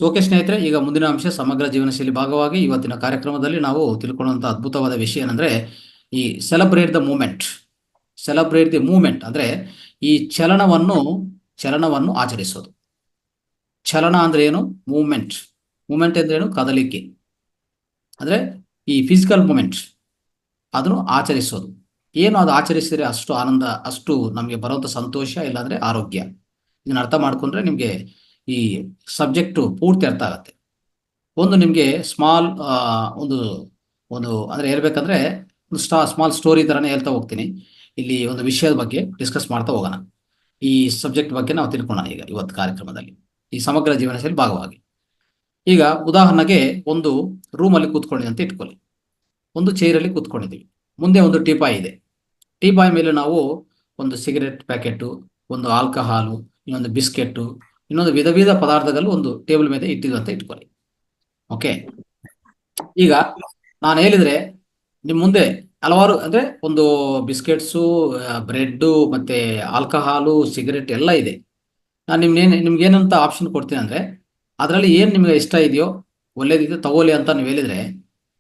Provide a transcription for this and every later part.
Okay ಸ್ನೇಹಿತರೆ, ಈಗ ಮುಂದಿನ ಅಂಶ ಸಮಗ್ರ ಜೀವನಶೈಲಿ ಭಾಗವಾಗಿ ಇವತ್ತಿನ ಕಾರ್ಯಕ್ರಮದಲ್ಲಿ ನಾವು ತಿಳ್ಕೊಳ್ಳುವಂಥ ಅದ್ಭುತವಾದ ವಿಷಯ ಏನಂದ್ರೆ ಈ celebrate the moment. Celebrate the moment ಅಂದ್ರೆ ಈ ಚಲನವನ್ನು ಆಚರಿಸೋದು. ಚಲನ ಅಂದ್ರೆ ಏನು? ಮೂಮೆಂಟ್. ಮೂಮೆಂಟ್ ಅಂದ್ರೆ ಏನು? ಕದಲಿಕೆ. ಅಂದ್ರೆ ಈ ಫಿಸಿಕಲ್ ಮೂಮೆಂಟ್ ಅದನ್ನು ಆಚರಿಸೋದು. ಏನು ಅದು ಆಚರಿಸಿದರೆ ಅಷ್ಟು ಆನಂದ, ಅಷ್ಟು ನಮಗೆ ಬರುವಂಥ ಸಂತೋಷ, ಇಲ್ಲಾಂದ್ರೆ ಆರೋಗ್ಯ. ಇದನ್ನ ಅರ್ಥ ಮಾಡ್ಕೊಂಡ್ರೆ ನಿಮಗೆ ಈ ಸಬ್ಜೆಕ್ಟು ಪೂರ್ತಿ ಅರ್ಥ ಆಗುತ್ತೆ. ಒಂದು ನಿಮಗೆ ಸ್ಮಾಲ್ ಒಂದು ಒಂದು ಅಂದರೆ ಹೇಳ್ಬೇಕಂದ್ರೆ ಒಂದು ಸ್ಮಾಲ್ ಸ್ಟೋರಿ ಥರನೇ ಹೇಳ್ತಾ ಹೋಗ್ತೀನಿ. ಇಲ್ಲಿ ಒಂದು ವಿಷಯದ ಬಗ್ಗೆ ಡಿಸ್ಕಸ್ ಮಾಡ್ತಾ ಹೋಗೋಣ. ಈ ಸಬ್ಜೆಕ್ಟ್ ಬಗ್ಗೆ ನಾವು ತಿಳ್ಕೊಳ್ಳೋಣ ಈಗ ಇವತ್ತು ಕಾರ್ಯಕ್ರಮದಲ್ಲಿ, ಈ ಸಮಗ್ರ ಜೀವನಶೈಲಿ ಭಾಗವಾಗಿ. ಈಗ ಉದಾಹರಣೆಗೆ ಒಂದು ರೂಮಲ್ಲಿ ಕೂತ್ಕೊಂಡಿದೆ ಅಂತ ಇಟ್ಕೊಳ್ಳಿ. ಒಂದು ಚೇರಲ್ಲಿ ಕೂತ್ಕೊಂಡಿದ್ದೀವಿ. ಮುಂದೆ ಒಂದು ಟೀಪಾಯ್ ಇದೆ. ಟೀಪಾಯ್ ಮೇಲೆ ನಾವು ಒಂದು ಸಿಗರೆಟ್ ಪ್ಯಾಕೆಟು, ಒಂದು ಆಲ್ಕಹಾಲು, ಇನ್ನೊಂದು ಬಿಸ್ಕೆಟ್ಟು, ಇನ್ನೊಂದು ವಿಧ ವಿಧ ಪದಾರ್ಥಗಳು ಒಂದು ಟೇಬಲ್ ಮೇಲೆ ಇಟ್ಟಿದ್ದು ಅಂತ ಇಟ್ಕೊಳ್ಳಿ. ಓಕೆ, ಈಗ ನಾನು ಹೇಳಿದ್ರೆ ನಿಮ್ಮ ಮುಂದೆ ಹಲವಾರು ಅಂದ್ರೆ ಒಂದು ಬಿಸ್ಕೆಟ್ಸು, ಬ್ರೆಡ್ಡು, ಮತ್ತೆ ಆಲ್ಕಹಾಲು, ಸಿಗರೆಟ್ ಎಲ್ಲ ಇದೆ. ನಾನು ನಿಮ್ಗೆ ಏನಂತ ಆಪ್ಷನ್ ಕೊಡ್ತೀನಿ ಅಂದ್ರೆ ಅದರಲ್ಲಿ ಏನು ನಿಮಗೆ ಇಷ್ಟ ಇದೆಯೋ, ಒಳ್ಳೇದಿದೆ ತಗೋಲಿ ಅಂತ ನೀವು ಹೇಳಿದ್ರೆ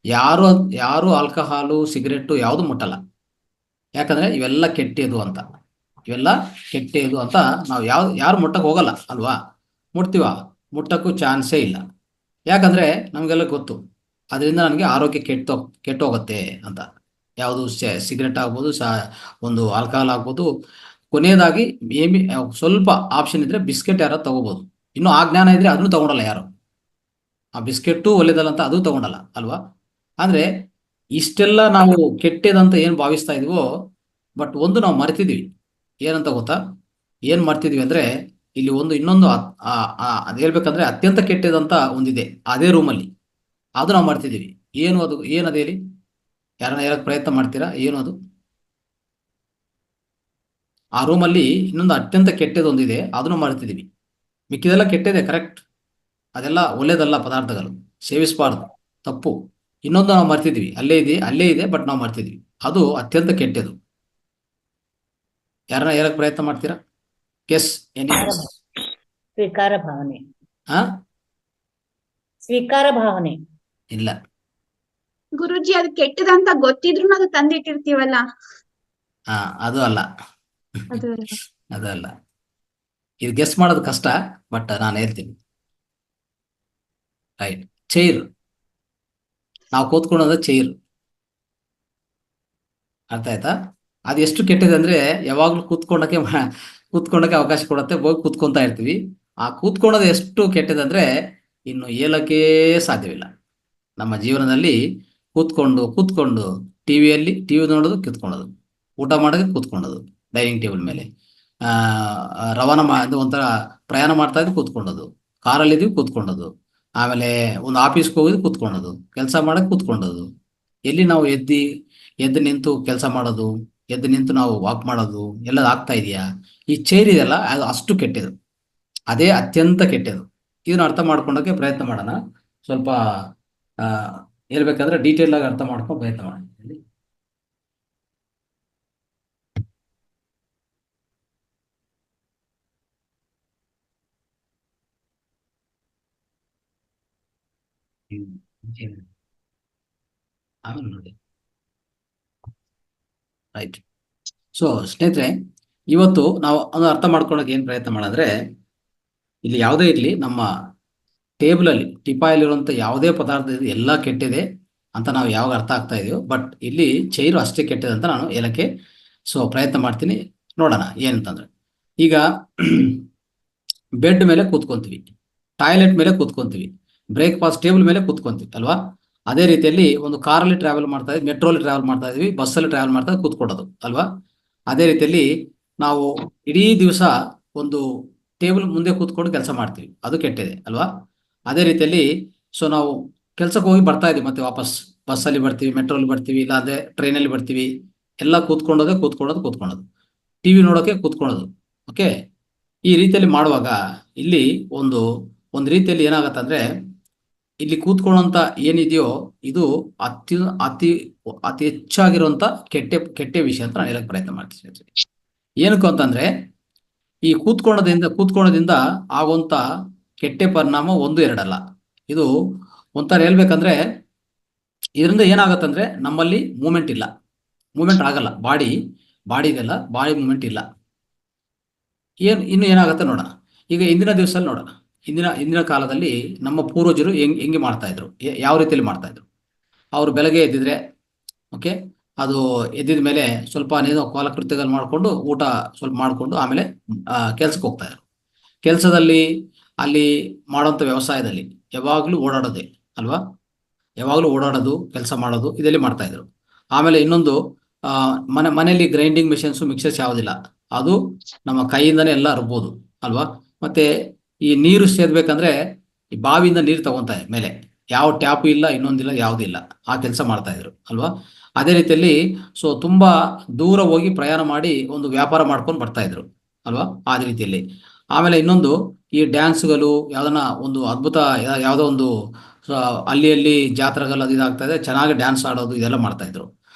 ಯಾರು ಆಲ್ಕಹಾಲು, ಸಿಗರೆಟ್ಟು ಯಾವುದು ಮುಟ್ಟಲ್ಲ. ಯಾಕಂದ್ರೆ ಇವೆಲ್ಲ ಕೆಟ್ಟದು ಅಂತ. ಇವೆಲ್ಲ ಕೆಟ್ಟದು ಅಂತ ನಾವು ಯಾರು ಮುಟ್ಟಕ್ಕೆ ಹೋಗಲ್ಲ ಅಲ್ವಾ? ಮುಟ್ತೀವ? ಮುಟ್ಟಕ್ಕೂ ಚಾನ್ಸೇ ಇಲ್ಲ. ಯಾಕಂದ್ರೆ ನಮಗೆಲ್ಲ ಗೊತ್ತು ಅದರಿಂದ ನನಗೆ ಆರೋಗ್ಯ ಕೆಟ್ಟೋಗುತ್ತೆ ಅಂತ. ಯಾವುದು ಸಿಗರೆಟ್ ಆಗ್ಬೋದು, ಒಂದು ಆಲ್ಕಹಾಲ್ ಆಗ್ಬೋದು. ಕೊನೆಯದಾಗಿ ಸ್ವಲ್ಪ ಆಪ್ಷನ್ ಇದ್ರೆ ಬಿಸ್ಕೆಟ್ ಯಾರು ತಗೋಬಹುದು. ಇನ್ನು ಆ ಜ್ಞಾನ ಇದ್ರೆ ಅದನ್ನು ತಗೊಂಡಲ್ಲ ಯಾರು. ಆ ಬಿಸ್ಕೆಟ್ಟು ಒಳ್ಳೇದಲ್ಲ ಅಂತ ಅದು ತಗೊಂಡಲ್ಲ ಅಲ್ವಾ? ಅಂದ್ರೆ ಇಷ್ಟೆಲ್ಲ ನಾವು ಕೆಟ್ಟದಂತ ಏನು ಭಾವಿಸ್ತಾ ಇದೀವೋ, ಬಟ್ ಒಂದು ನಾವು ಮರ್ತಿದೀವಿ. ಏನಂತ ಗೊತ್ತಾ? ಏನ್ ಮಾಡ್ತಿದ್ವಿ ಅಂದ್ರೆ ಇಲ್ಲಿ ಇನ್ನೊಂದು ಅದು ಹೇಳ್ಬೇಕಂದ್ರೆ ಅತ್ಯಂತ ಕೆಟ್ಟದಂತ ಒಂದಿದೆ ಅದೇ ರೂಮಲ್ಲಿ. ಅದು ನಾವು ಮಾಡ್ತಿದ್ದೀವಿ. ಏನು ಅದು? ಏನದು ಹೇಳಿ? ಯಾರನ್ನ ಹೇಳಕ್ ಪ್ರಯತ್ನ ಮಾಡ್ತೀರಾ? ಏನು ಅದು? ಆ ರೂಮಲ್ಲಿ ಇನ್ನೊಂದು ಅತ್ಯಂತ ಕೆಟ್ಟದೊಂದಿದೆ, ಅದನ್ನು ಮಾಡ್ತಿದ್ದೀವಿ. ಮಿಕ್ಕಿದೆಲ್ಲ ಕೆಟ್ಟದೆ, ಕರೆಕ್ಟ್. ಅದೆಲ್ಲ ಒಳ್ಳೇದಲ್ಲ ಪದಾರ್ಥಗಳು, ಸೇವಿಸಬಾರ್ದು, ತಪ್ಪು. ಇನ್ನೊಂದು ನಾವು ಮರ್ತಿದ್ವಿ, ಅಲ್ಲೇ ಇದೆ ಬಟ್ ನಾವು ಮರ್ತಿದ್ವಿ. ಅದು ಅತ್ಯಂತ ಕೆಟ್ಟದು. ಯಾರನ್ನ ಹೇಳಕ್ ಪ್ರಯತ್ನ ಮಾಡ್ತೀರಾ? ಗೆಸ್. ಸ್ವೀಕಾರ ಭಾವನೆ. ಸ್ವೀಕಾರ ಭಾವನೆ ಇಲ್ಲ ಗುರುಜಿ, ಅದು ಕೆಟ್ಟದಂತ ಗೊತ್ತಿದ್ರು ಅದು ತಂದಿಟ್ಟಿರ್ತೀವಲ್ಲ. ಅದು ಅಲ್ಲ. ಅದಲ್ಲ. ಇದು ಗೆಸ್ ಮಾಡೋದು ಕಷ್ಟ, ಬಟ್ ನಾನು ಹೇಳ್ತೀನಿ. ರೈಟ್. ಚೈರ್. ನಾವು ಕೂತ್ಕೊಳ್ಳೋದು ಚೈರ್. ಅರ್ಥ ಆಯ್ತಾ? ಅದು ಎಷ್ಟು ಕೆಟ್ಟಿದೆ ಅಂದ್ರೆ ಯಾವಾಗ್ಲೂ ಕೂತ್ಕೊಂಡಕ್ಕೆ ಅವಕಾಶ ಕೊಡುತ್ತೆ, ಹೋಗಿ ಕೂತ್ಕೊಂತಾ ಇರ್ತೀವಿ. ಆ ಕೂತ್ಕೊಳ್ಳೋದು ಎಷ್ಟು ಕೆಟ್ಟಿದೆ ಅಂದ್ರೆ ಇನ್ನು ಹೇಳಕ್ಕೆ ಸಾಧ್ಯವಿಲ್ಲ. ನಮ್ಮ ಜೀವನದಲ್ಲಿ ಕೂತ್ಕೊಂಡು ಟಿವಿ ನೋಡೋದು, ಕೂತ್ಕೊಳ್ಳೋದು, ಊಟ ಮಾಡೋದಕ್ಕೆ ಕೂತ್ಕೊಳ್ಳೋದು, ಡೈನಿಂಗ್ ಟೇಬಲ್ ಮೇಲೆ ಒಂಥರ ಪ್ರಯಾಣ ಮಾಡ್ತಾ ಇದ್ದು ಕೂತ್ಕೊಳ್ಳೋದು, ಕಾರಲ್ಲಿದ್ದೀವಿ ಕೂತ್ಕೊಳ್ಳೋದು, ಆಮೇಲೆ ಒಂದು ಆಫೀಸ್ಗೆ ಹೋಗಿದ್ದು ಕೂತ್ಕೊಳ್ಳೋದು, ಕೆಲಸ ಮಾಡಕ್ಕೆ ಕೂತ್ಕೊಳ್ಳೋದು. ಎಲ್ಲಿ ನಾವು ಎದ್ದು ನಿಂತು ಕೆಲಸ ಮಾಡೋದು, ಎದ್ದು ನಿಂತು ನಾವು ವಾಕ್ ಮಾಡೋದು ಎಲ್ಲ ಆಗ್ತಾ ಇದೆಯಾ? ಈ ಚೇರ್ ಇದೆಯಲ್ಲ, ಅದು ಅಷ್ಟು ಕೆಟ್ಟದು. ಅದೇ ಅತ್ಯಂತ ಕೆಟ್ಟದು. ಇದನ್ನ ಅರ್ಥ ಮಾಡ್ಕೊಳ್ಳೋಕೆ ಪ್ರಯತ್ನ ಮಾಡೋಣ. ಸ್ವಲ್ಪ ಹೇಳ್ಬೇಕಂದ್ರೆ ಡೀಟೇಲ್ ಆಗಿ ಅರ್ಥ ಮಾಡ್ಕೊಂಡು ಪ್ರಯತ್ನ ಮಾಡೋಣ. ಆಮೇಲೆ ನೋಡಿ. ರೈಟ್. ಸೊ ಸ್ನೇಹಿತರೆ, ಇವತ್ತು ನಾವು ಅದು ಅರ್ಥ ಮಾಡ್ಕೊಳ್ಳೋಕೆ ಏನು ಪ್ರಯತ್ನ ಮಾಡಿದ್ರೆ, ಇಲ್ಲಿ ಯಾವುದೇ ಇರಲಿ ನಮ್ಮ ಟೇಬಲಲ್ಲಿ ಟಿಪಾಯಲ್ಲಿರುವಂಥ ಯಾವುದೇ ಪದಾರ್ಥ ಇದೆ ಎಲ್ಲ ಕೆಟ್ಟಿದೆ ಅಂತ ನಾವು ಯಾವಾಗ ಅರ್ಥ ಆಗ್ತಾ ಇದೆಯೋ, ಬಟ್ ಇಲ್ಲಿ ಚೈರು ಅಷ್ಟೇ ಕೆಟ್ಟಿದೆ ಅಂತ ನಾನು ಹೇಳಕ್ಕೆ ಪ್ರಯತ್ನ ಮಾಡ್ತೀನಿ. ನೋಡೋಣ ಏನಂತಂದ್ರೆ, ಈಗ ಬೆಡ್ ಮೇಲೆ ಕೂತ್ಕೊಂತೀವಿ, ಟಾಯ್ಲೆಟ್ ಮೇಲೆ ಕೂತ್ಕೊಂತೀವಿ, ಬ್ರೇಕ್ಫಾಸ್ಟ್ ಟೇಬಲ್ ಮೇಲೆ ಕೂತ್ಕೊಂತೀವಿ ಅಲ್ವಾ? ಅದೇ ರೀತಿಯಲ್ಲಿ ಒಂದು ಕಾರಲ್ಲಿ ಟ್ರಾವೆಲ್ ಮಾಡ್ತಾ ಇದ್ವಿ, ಮೆಟ್ರೋಲಿ ಟ್ರಾವೆಲ್ ಮಾಡ್ತಾ ಇದ್ವಿ, ಬಸ್ಸಲ್ಲಿ ಟ್ರಾವೆಲ್ ಮಾಡ್ತಾ ಕೂತ್ಕೊಳ್ಳೋದು ಅಲ್ವಾ? ಅದೇ ರೀತಿಯಲ್ಲಿ ನಾವು ಇಡೀ ದಿವಸ ಒಂದು ಟೇಬಲ್ ಮುಂದೆ ಕೂತ್ಕೊಂಡು ಕೆಲಸ ಮಾಡ್ತೀವಿ, ಅದು ಕೆಟ್ಟಿದೆ ಅಲ್ವಾ? ಅದೇ ರೀತಿಯಲ್ಲಿ ನಾವು ಕೆಲ್ಸಕ್ಕೆ ಹೋಗಿ ಬರ್ತಾ ಇದೀವಿ, ಮತ್ತೆ ವಾಪಸ್ ಬಸ್ಸಲ್ಲಿ ಬರ್ತೀವಿ, ಮೆಟ್ರೋಲಿ ಬರ್ತೀವಿ, ಇಲ್ಲಾಂದ್ರೆ ಟ್ರೈನಲ್ಲಿ ಬರ್ತೀವಿ, ಎಲ್ಲ ಕೂತ್ಕೊಳ್ಳೋದು, ಟಿವಿ ನೋಡೋಕೆ ಕೂತ್ಕೊಳ್ಳೋದು. ಓಕೆ, ಈ ರೀತಿಯಲ್ಲಿ ಮಾಡುವಾಗ ಇಲ್ಲಿ ಒಂದು ರೀತಿಯಲ್ಲಿ ಏನಾಗತ್ತೆ ಅಂದ್ರೆ, ಇಲ್ಲಿ ಕೂತ್ಕೊಳ್ಳೋಂತ ಏನಿದೆಯೋ ಇದು ಅತಿ ಅತಿ ಅತಿ ಹೆಚ್ಚಾಗಿರುವಂತ ಕೆಟ್ಟ ವಿಷಯ ಅಂತ ನಾನು ಹೇಳಕ್ ಪ್ರಯತ್ನ ಮಾಡ್ತೀನಿ. ಏನಕ್ಕೂ ಅಂತಂದ್ರೆ, ಈ ಕೂತ್ಕೊಳ್ಳೋದ್ರಿಂದ ಆಗುವಂತ ಕೆಟ್ಟ ಪರಿಣಾಮ 1-2 ಅಲ್ಲ. ಇದು ಒಂಥರ ಹೇಳ್ಬೇಕಂದ್ರೆ ಇದರಿಂದ ಏನಾಗತ್ತಂದ್ರೆ ನಮ್ಮಲ್ಲಿ ಮೂಮೆಂಟ್ ಇಲ್ಲ, ಮೂಮೆಂಟ್ ಆಗಲ್ಲ. ಬಾಡಿದೆಲ್ಲ ಬಾಡಿ ಮೂಮೆಂಟ್ ಇಲ್ಲ. ಇನ್ನು ಏನಾಗುತ್ತೆ ನೋಡೋಣ. ಈಗ ಇಂದಿನ ದಿವಸದಲ್ಲಿ ನೋಡೋಣ. ಇಂದಿನ ಕಾಲದಲ್ಲಿ ನಮ್ಮ ಪೂರ್ವಜರು ಹೆಂಗೆ ಮಾಡ್ತಾ ಇದ್ರು, ಯಾವ ರೀತಿಯಲ್ಲಿ ಮಾಡ್ತಾ ಇದ್ರು. ಅವರು ಬೆಳಗ್ಗೆ ಎದ್ದಿದ್ರೆ ಓಕೆ, ಅದು ಎದ್ದಿದ ಮೇಲೆ ಸ್ವಲ್ಪ ಕಾಲಕೃತ್ಯಗಳು ಮಾಡಿಕೊಂಡು ಊಟ ಸ್ವಲ್ಪ ಮಾಡಿಕೊಂಡು ಆಮೇಲೆ ಕೆಲ್ಸಕ್ಕೆ ಹೋಗ್ತಾ ಇದ್ರು. ಕೆಲಸದಲ್ಲಿ ಅಲ್ಲಿ ಮಾಡೋಂಥ ವ್ಯವಸಾಯದಲ್ಲಿ ಯಾವಾಗಲೂ ಓಡಾಡೋದೇ ಅಲ್ವಾ, ಯಾವಾಗಲೂ ಓಡಾಡೋದು, ಕೆಲಸ ಮಾಡೋದು ಇದೆಲ್ಲ ಮಾಡ್ತಾ ಇದ್ರು. ಆಮೇಲೆ ಇನ್ನೊಂದು ಮನೆಯಲ್ಲಿ ಗ್ರೈಂಡಿಂಗ್ ಮಿಷನ್ಸು, ಮಿಕ್ಸರ್ಸ್ ಯಾವುದಿಲ್ಲ, ಅದು ನಮ್ಮ ಕೈಯಿಂದನೇ ಎಲ್ಲ ರುಬ್ಬೋದು ಅಲ್ವಾ. ಮತ್ತೆ ಈ ನೀರು ಸೇದ್ಬೇಕಂದ್ರೆ ಈ ಬಾವಿಯಿಂದ ನೀರು ತಗೊಂತಾರೆ ಮೇಲೆ, ಯಾವ ಟ್ಯಾಪು ಇಲ್ಲ, ಇನ್ನೊಂದಿಲ್ಲ, ಯಾವುದಿಲ್ಲ, ಆ ಕೆಲಸ ಮಾಡ್ತಾ ಇದ್ರು ಅಲ್ವಾ. ಅದೇ ರೀತಿಯಲ್ಲಿ ಸೊ ತುಂಬಾ ದೂರ ಹೋಗಿ ಪ್ರಯಾಣ ಮಾಡಿ ಒಂದು ವ್ಯಾಪಾರ ಮಾಡ್ಕೊಂಡು ಬರ್ತಾ ಇದ್ರು ಅಲ್ವಾ, ಆ ರೀತಿಯಲ್ಲಿ. ಆಮೇಲೆ ಇನ್ನೊಂದು ಈ ಡ್ಯಾನ್ಸ್ಗಳು ಯಾವ್ದನ್ನ ಒಂದು ಅದ್ಭುತ ಯಾವುದೋ ಒಂದು ಅಲ್ಲಿ ಜಾತ್ರೆಗಳು ಅದು ಇದಾಗ್ತಾ ಇದೆ, ಚೆನ್ನಾಗಿ ಡ್ಯಾನ್ಸ್ ಆಡೋದು ಇದೆಲ್ಲ ಮಾಡ್ತಾ ಇದ್ರು.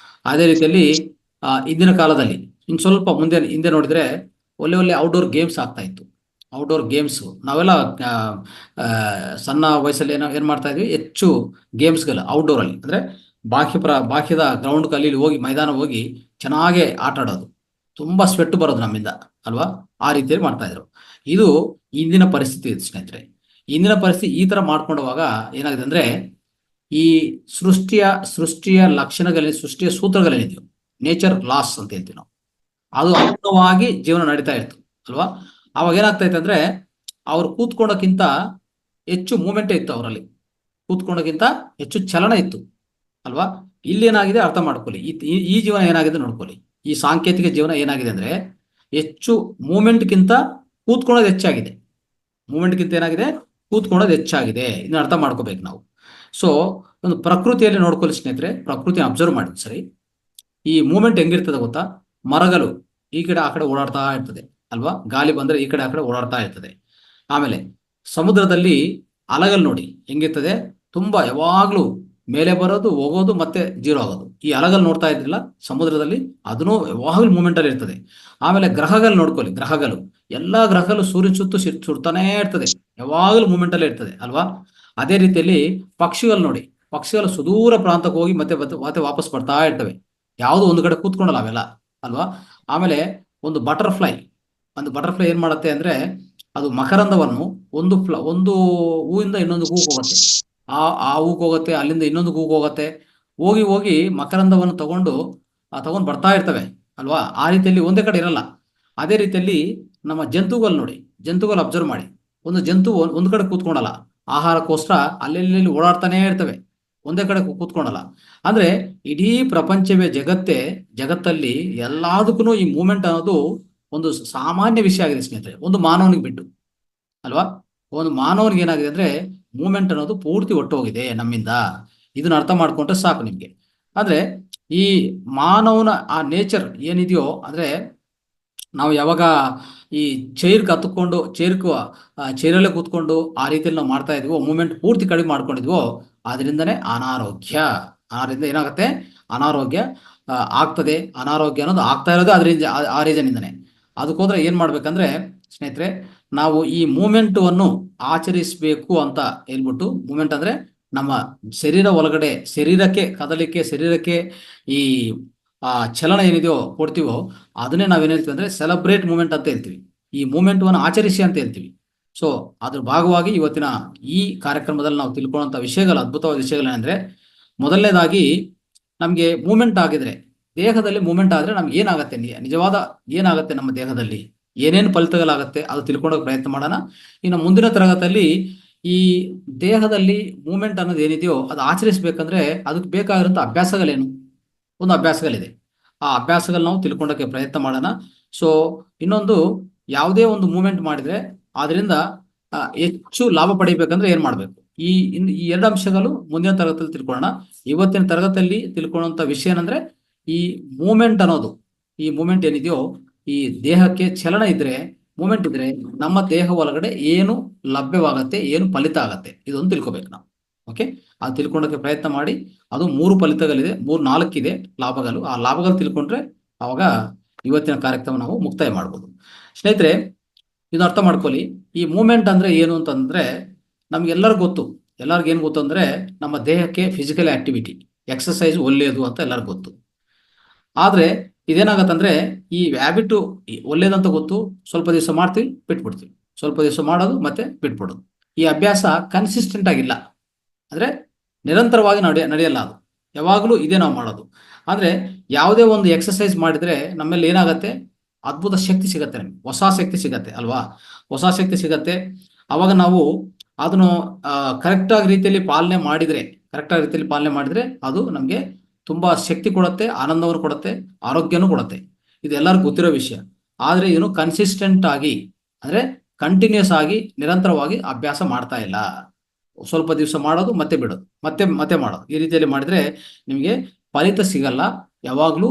ಅದೇ ರೀತಿಯಲ್ಲಿ ಇಂದಿನ ಕಾಲದಲ್ಲಿ ಇನ್ನು ಸ್ವಲ್ಪ ಹಿಂದೆ ನೋಡಿದ್ರೆ ಒಳ್ಳೆ ಔಟ್ಡೋರ್ ಗೇಮ್ಸ್ ಆಗ್ತಾ ಇತ್ತು. ಔಟ್ಡೋರ್ ಗೇಮ್ಸ್ ನಾವೆಲ್ಲ ಸಣ್ಣ ವಯಸ್ಸಲ್ಲಿ ಏನು ಮಾಡ್ತಾ ಇದ್ವಿ, ಹೆಚ್ಚು ಗೇಮ್ಸ್ಗಳು ಔಟ್ಡೋರಲ್ಲಿ ಅಂದರೆ ಬಾಹ್ಯದ ಗ್ರೌಂಡ್ ಅಲ್ಲಿ ಹೋಗಿ ಮೈದಾನ ಹೋಗಿ ಚೆನ್ನಾಗೆ ಆಟ ಆಡೋದು, ತುಂಬಾ ಸ್ವೆಟ್ ಬರೋದು ನಮ್ಮಿಂದ ಅಲ್ವಾ, ಆ ರೀತಿಯಲ್ಲಿ ಮಾಡ್ತಾ ಇದ್ರು. ಇದು ಇಂದಿನ ಪರಿಸ್ಥಿತಿ ಇದೆ ಸ್ನೇಹಿತರೆ. ಇಂದಿನ ಪರಿಸ್ಥಿತಿ ಈ ತರ ಮಾಡ್ಕೊಂಡವಾಗ ಏನಾಗಿದೆ ಅಂದ್ರೆ ಈ ಸೃಷ್ಟಿಯ ಲಕ್ಷಣಗಳಲ್ಲಿ, ಸೃಷ್ಟಿಯ ಸೂತ್ರಗಳೇನಿದೆಯೋ, ನೇಚರ್ ಲಾಸ್ ಅಂತ ಹೇಳ್ತೀವಿ ನಾವು, ಅದು ಅನುಗುಣವಾಗಿ ಜೀವನ ನಡೀತಾ ಇತ್ತು ಅಲ್ವಾ. ಅವಾಗ ಏನಾಗ್ತಾ ಇತ್ತು ಅಂದ್ರೆ ಅವ್ರು ಕೂತ್ಕೊಳ್ಳೋಕ್ಕಿಂತ ಹೆಚ್ಚು ಮೂಮೆಂಟೇ ಇತ್ತು, ಅವರಲ್ಲಿ ಕೂತ್ಕೊಳ್ಳೋಕ್ಕಿಂತ ಹೆಚ್ಚು ಚಲನ ಇತ್ತು ಅಲ್ವಾ. ಇಲ್ಲಿ ಏನಾಗಿದೆ ಅರ್ಥ ಮಾಡ್ಕೊಳ್ಳಿ, ಈ ಜೀವನ ಏನಾಗಿದೆ ನೋಡ್ಕೊಳ್ಳಿ. ಈ ಸಾಂಕೇತಿಕ ಜೀವನ ಏನಾಗಿದೆ ಅಂದ್ರೆ ಹೆಚ್ಚು ಮೂಮೆಂಟ್ಗಿಂತ ಕೂತ್ಕೊಳ್ಳೋದು ಹೆಚ್ಚಾಗಿದೆ. ಮೂಮೆಂಟ್ಗಿಂತ ಏನಾಗಿದೆ, ಕೂತ್ಕೊಳ್ಳೋದು ಹೆಚ್ಚಾಗಿದೆ. ಇದನ್ನ ಅರ್ಥ ಮಾಡ್ಕೋಬೇಕು ನಾವು. ಸೊ ಒಂದು ಪ್ರಕೃತಿಯಲ್ಲಿ ನೋಡ್ಕೊಳ್ಳಿ ಸ್ನೇಹಿತರೆ, ಪ್ರಕೃತಿ ಅಬ್ಸರ್ವ್ ಮಾಡಿ ಸರಿ. ಈ ಮೂಮೆಂಟ್ ಹೆಂಗಿರ್ತದೆ ಗೊತ್ತಾ, ಮರಗಳು ಈ ಕಡೆ ಆ ಕಡೆ ಓಡಾಡ್ತಾ ಇರ್ತದೆ ಅಲ್ವಾ, ಗಾಳಿ ಬಂದ್ರೆ ಈ ಕಡೆ ಆ ಕಡೆ ಓಡಾಡ್ತಾ ಇರ್ತದೆ. ಆಮೇಲೆ ಸಮುದ್ರದಲ್ಲಿ ಅಲೆಗಳು ನೋಡಿ ಹೆಂಗಿರ್ತದೆ, ತುಂಬಾ ಯಾವಾಗ್ಲೂ ಮೇಲೆ ಬರೋದು, ಹೋಗೋದು, ಮತ್ತೆ ಜೀರೋ ಆಗೋದು. ಈ ಅಲೆಗಳು ನೋಡ್ತಾ ಇದ್ರಿಲ್ಲ ಸಮುದ್ರದಲ್ಲಿ, ಅದನ್ನು ಯಾವಾಗಲೂ ಮೂಮೆಂಟ್ ಅಲ್ಲಿ ಇರ್ತದೆ. ಆಮೇಲೆ ಗ್ರಹಗಳು ನೋಡ್ಕೊಳ್ಳಿ, ಎಲ್ಲಾ ಗ್ರಹಗಳು ಸೂರ್ಯನ ಸುತ್ತು ಸುಡ್ತಾನೆ ಇರ್ತದೆ, ಯಾವಾಗಲೂ ಮೂಮೆಂಟ್ ಅಲ್ಲೇ ಇರ್ತದೆ ಅಲ್ವಾ. ಅದೇ ರೀತಿಯಲ್ಲಿ ಪಕ್ಷಿಗಳು ನೋಡಿ, ಪಕ್ಷಿಗಳು ಸುದೂರ ಪ್ರಾಂತಕ್ಕೆ ಹೋಗಿ ಮತ್ತೆ ವಾಪಸ್ ಬರ್ತಾ ಇರ್ತವೆ, ಯಾವುದು ಒಂದು ಕಡೆ ಕೂತ್ಕೊಂಡಲ್ಲ ಅವೆಲ್ಲ ಅಲ್ವಾ. ಆಮೇಲೆ ಒಂದು ಬಟರ್ಫ್ಲೈ ಏನ್ ಮಾಡುತ್ತೆ ಅಂದ್ರೆ ಅದು ಮಕರಂದವನ್ನು ಒಂದು ಹೂವಿಂದ ಇನ್ನೊಂದು ಹೂಗೆ ಹೋಗುತ್ತೆ, ಆ ಹೂಗೆ ಹೋಗುತ್ತೆ, ಅಲ್ಲಿಂದ ಇನ್ನೊಂದು ಹೂಗೆ ಹೋಗುತ್ತೆ, ಹೋಗಿ ಮಕರಂದವನ್ನು ತಗೊಂಡು ಬರ್ತಾ ಇರ್ತವೆ ಅಲ್ವಾ. ಆ ರೀತಿಯಲ್ಲಿ ಒಂದೇ ಕಡೆ ಇರಲ್ಲ. ಅದೇ ರೀತಿಯಲ್ಲಿ ನಮ್ಮ ಜಂತುಗಳು ನೋಡಿ, ಜಂತುಗಳು ಅಬ್ಸರ್ವ್ ಮಾಡಿ, ಒಂದು ಜಂತು ಒಂದು ಕಡೆ ಕೂತ್ಕೊಂಡಲ್ಲ, ಆಹಾರಕ್ಕೋಸ್ಕರ ಅಲ್ಲೆಲ್ಲಿ ಓಡಾಡ್ತಾನೆ ಇರ್ತವೆ, ಒಂದೇ ಕಡೆ ಕೂತ್ಕೊಂಡಲ್ಲ. ಅಂದ್ರೆ ಇಡೀ ಪ್ರಪಂಚವೇ ಜಗತ್ತಲ್ಲಿ ಎಲ್ಲದಕ್ಕೂ ಈ ಮೂಮೆಂಟ್ ಅನ್ನೋದು ಒಂದು ಸಾಮಾನ್ಯ ವಿಷಯ ಆಗಿದೆ ಸ್ನೇಹಿತರೆ, ಒಂದು ಮಾನವನಿಗೆ ಬಿಟ್ಟು ಅಲ್ವಾ. ಒಂದು ಮಾನವನಿಗೆ ಏನಾಗಿದೆ ಅಂದ್ರೆ ಮೂಮೆಂಟ್ ಅನ್ನೋದು ಪೂರ್ತಿ ಒಟ್ಟೋಗಿದೆ ನಮ್ಮಿಂದ. ಇದನ್ನ ಅರ್ಥ ಮಾಡ್ಕೊಂಡ್ರೆ ಸಾಕು ನಿಮ್ಗೆ. ಅಂದ್ರೆ ಈ ಮಾನವನ ಆ ನೇಚರ್ ಏನಿದೆಯೋ, ಅಂದ್ರೆ ನಾವು ಯಾವಾಗ ಈ ಚೇರಲ್ಲೇ ಕೂತ್ಕೊಂಡು ಆ ರೀತಿಯಲ್ಲಿ ನಾವು ಮಾಡ್ತಾ ಇದೀವೋ, ಮೂಮೆಂಟ್ ಪೂರ್ತಿ ಕಡಿಮೆ ಮಾಡ್ಕೊಂಡಿದ್ವೋ, ಅದರಿಂದನೇ ಅದರಿಂದ ಏನಾಗುತ್ತೆ, ಅನಾರೋಗ್ಯ ಆಗ್ತದೆ. ಅನಾರೋಗ್ಯ ಅನ್ನೋದು ಆಗ್ತಾ ಇರೋದು ಅದರಿಂದ, ಆ ರೀಸನ್ನಿಂದನೇ. ಅದಕ್ಕೋದ್ರೆ ಏನ್ ಮಾಡ್ಬೇಕಂದ್ರೆ ಸ್ನೇಹಿತರೆ, ನಾವು ಈ ಮೂಮೆಂಟನ್ನು ಆಚರಿಸಬೇಕು ಅಂತ ಹೇಳ್ಬಿಟ್ಟು, ಮೂಮೆಂಟ್ ಅಂದ್ರೆ ನಮ್ಮ ಶರೀರ ಒಳಗಡೆ, ಶರೀರಕ್ಕೆ ಕದಲಿಕೆ, ಶರೀರಕ್ಕೆ ಈ ಚಲನ ಏನಿದೆಯೋ ಕೊಡ್ತೀವೋ, ಅದನ್ನೇ ನಾವೇನ್ ಹೇಳ್ತೀವಿ ಅಂದ್ರೆ ಸೆಲೆಬ್ರೇಟ್ ಮೂಮೆಂಟ್ ಅಂತ ಹೇಳ್ತೀವಿ. ಈ ಮೂಮೆಂಟ್ವನ್ನು ಆಚರಿಸಿ ಅಂತ ಹೇಳ್ತೀವಿ. ಸೊ ಅದ್ರ ಭಾಗವಾಗಿ ಇವತ್ತಿನ ಈ ಕಾರ್ಯಕ್ರಮದಲ್ಲಿ ನಾವು ತಿಳ್ಕೊಳ್ಳುವಂತ ವಿಷಯಗಳು, ಅದ್ಭುತವಾದ ವಿಷಯಗಳೇನೆಂದ್ರೆ, ಮೊದಲನೇದಾಗಿ ನಮ್ಗೆ ಮೂಮೆಂಟ್ ಆಗಿದ್ರೆ, ದೇಹದಲ್ಲಿ ಮೂಮೆಂಟ್ ಆದ್ರೆ ನಮ್ಗೆ ಏನಾಗತ್ತೆ, ನಿಜವಾದ ಏನಾಗತ್ತೆ ನಮ್ಮ ದೇಹದಲ್ಲಿ, ಏನೇನು ಫಲಿತಗಳಾಗತ್ತೆ ಅದು ತಿಳ್ಕೊಳ್ಳೋಕೆ ಪ್ರಯತ್ನ ಮಾಡೋಣ. ಇನ್ನು ಮುಂದಿನ ತರಗತಿಯಲ್ಲಿ ಈ ದೇಹದಲ್ಲಿ ಮೂಮೆಂಟ್ ಅನ್ನೋದು ಏನಿದೆಯೋ ಅದು ಆಚರಿಸ್ಬೇಕಂದ್ರೆ ಅದಕ್ಕೆ ಬೇಕಾಗಿರುವಂತ ಅಭ್ಯಾಸಗಳೇನು, ಒಂದು ಅಭ್ಯಾಸಗಳಿದೆ, ಆ ಅಭ್ಯಾಸಗಳು ನಾವು ತಿಳ್ಕೊಳ್ಳೋಕೆ ಪ್ರಯತ್ನ ಮಾಡೋಣ. ಸೊ ಇನ್ನೊಂದು, ಯಾವುದೇ ಒಂದು ಮೂಮೆಂಟ್ ಮಾಡಿದ್ರೆ ಅದರಿಂದ ಹೆಚ್ಚು ಲಾಭ ಪಡಿಬೇಕಂದ್ರೆ ಏನ್ ಮಾಡ್ಬೇಕು, ಈ 2 ಅಂಶಗಳು ಮುಂದಿನ ತರಗತಿಯಲ್ಲಿ ತಿಳ್ಕೊಳ್ಳೋಣ. ಇವತ್ತಿನ ತರಗತಿಯಲ್ಲಿ ತಿಳ್ಕೊಳ್ಳುವಂತ ವಿಷಯ ಏನಂದ್ರೆ, ಈ ಮೂಮೆಂಟ್ ಏನಿದೆಯೋ, ಈ ದೇಹಕ್ಕೆ ಚಲನ ಇದ್ರೆ, ಮೂಮೆಂಟ್ ಇದ್ರೆ ನಮ್ಮ ದೇಹ ಒಳಗಡೆ ಏನು ಲಭ್ಯವಾಗತ್ತೆ, ಏನು ಫಲಿತ ಆಗತ್ತೆ, ಇದೊಂದು ತಿಳ್ಕೊಬೇಕು ನಾವು. ಓಕೆ, ಅದು ತಿಳ್ಕೊಳ್ಳೋಕೆ ಪ್ರಯತ್ನ ಮಾಡಿ. ಅದು 3 ಫಲಿತಗಳಿದೆ, 4 ಇದೆ ಲಾಭಗಳು. ಆ ಲಾಭಗಳು ತಿಳ್ಕೊಂಡ್ರೆ ಅವಾಗ ಇವತ್ತಿನ ಕಾರ್ಯಕ್ರಮ ನಾವು ಮುಕ್ತಾಯ ಮಾಡ್ಬೋದು. ಸ್ನೇಹಿತರೆ, ಇದು ಅರ್ಥ ಮಾಡ್ಕೊಳ್ಳಿ, ಈ ಮೂಮೆಂಟ್ ಅಂದರೆ ಏನು ಅಂತಂದರೆ ನಮಗೆಲ್ಲರಿಗೂ ಗೊತ್ತು. ಎಲ್ಲರಿಗೇನು ಗೊತ್ತು ಅಂದರೆ ನಮ್ಮ ದೇಹಕ್ಕೆ ಫಿಸಿಕಲ್ ಆ್ಯಕ್ಟಿವಿಟಿ ಎಕ್ಸಸೈಸ್ ಒಳ್ಳೆಯದು ಅಂತ ಎಲ್ಲರಿಗೂ ಗೊತ್ತು. ಆದರೆ ಇದೇನಾಗತ್ತಂದರೆ ಈ ಹ್ಯಾಬಿಟು ಒಳ್ಳೇದಂತ ಗೊತ್ತು, ಸ್ವಲ್ಪ ದಿವಸ ಮಾಡ್ತೀವಿ ಬಿಟ್ಬಿಡ್ತೀವಿ, ಸ್ವಲ್ಪ ದಿವಸ ಮಾಡೋದು ಮತ್ತೆ ಬಿಟ್ಬಿಡೋದು. ಈ ಅಭ್ಯಾಸ ಕನ್ಸಿಸ್ಟೆಂಟ್ ಆಗಿಲ್ಲ, ಅಂದರೆ ನಿರಂತರವಾಗಿ ನಡೆಯಲ್ಲ ಅದು. ಯಾವಾಗಲೂ ಇದೇ ನಾವು ಮಾಡೋದು. ಆದರೆ ಯಾವುದೇ ಒಂದು ಎಕ್ಸಸೈಸ್ ಮಾಡಿದರೆ ನಮ್ಮಲ್ಲಿ ಏನಾಗುತ್ತೆ, ಅದ್ಭುತ ಶಕ್ತಿ ಸಿಗತ್ತೆ, ನಮಗೆ ಹೊಸ ಶಕ್ತಿ ಸಿಗತ್ತೆ ಅಲ್ವಾ, ಹೊಸ ಶಕ್ತಿ ಸಿಗತ್ತೆ. ಆವಾಗ ನಾವು ಅದನ್ನು ಕರೆಕ್ಟಾಗಿ ರೀತಿಯಲ್ಲಿ ಪಾಲನೆ ಮಾಡಿದರೆ ಅದು ನಮಗೆ ತುಂಬ ಶಕ್ತಿ ಕೊಡುತ್ತೆ, ಆನಂದವನ್ನು ಕೊಡುತ್ತೆ, ಆರೋಗ್ಯನೂ ಕೊಡುತ್ತೆ. ಇದು ಎಲ್ಲರಿಗೂ ಗೊತ್ತಿರೋ ವಿಷಯ. ಆದರೆ ಏನು ಕನ್ಸಿಸ್ಟೆಂಟ್ ಆಗಿ ಅಂದರೆ ಕಂಟಿನ್ಯೂಸ್ ಆಗಿ ನಿರಂತರವಾಗಿ ಅಭ್ಯಾಸ ಮಾಡ್ತಾ ಇಲ್ಲ. ಸ್ವಲ್ಪ ದಿವಸ ಮಾಡೋದು ಮತ್ತೆ ಬಿಡೋದು, ಮತ್ತೆ ಮತ್ತೆ ಮಾಡೋದು, ಈ ರೀತಿಯಲ್ಲಿ ಮಾಡಿದರೆ ನಿಮಗೆ ಫಲಿತ ಸಿಗಲ್ಲ. ಯಾವಾಗಲೂ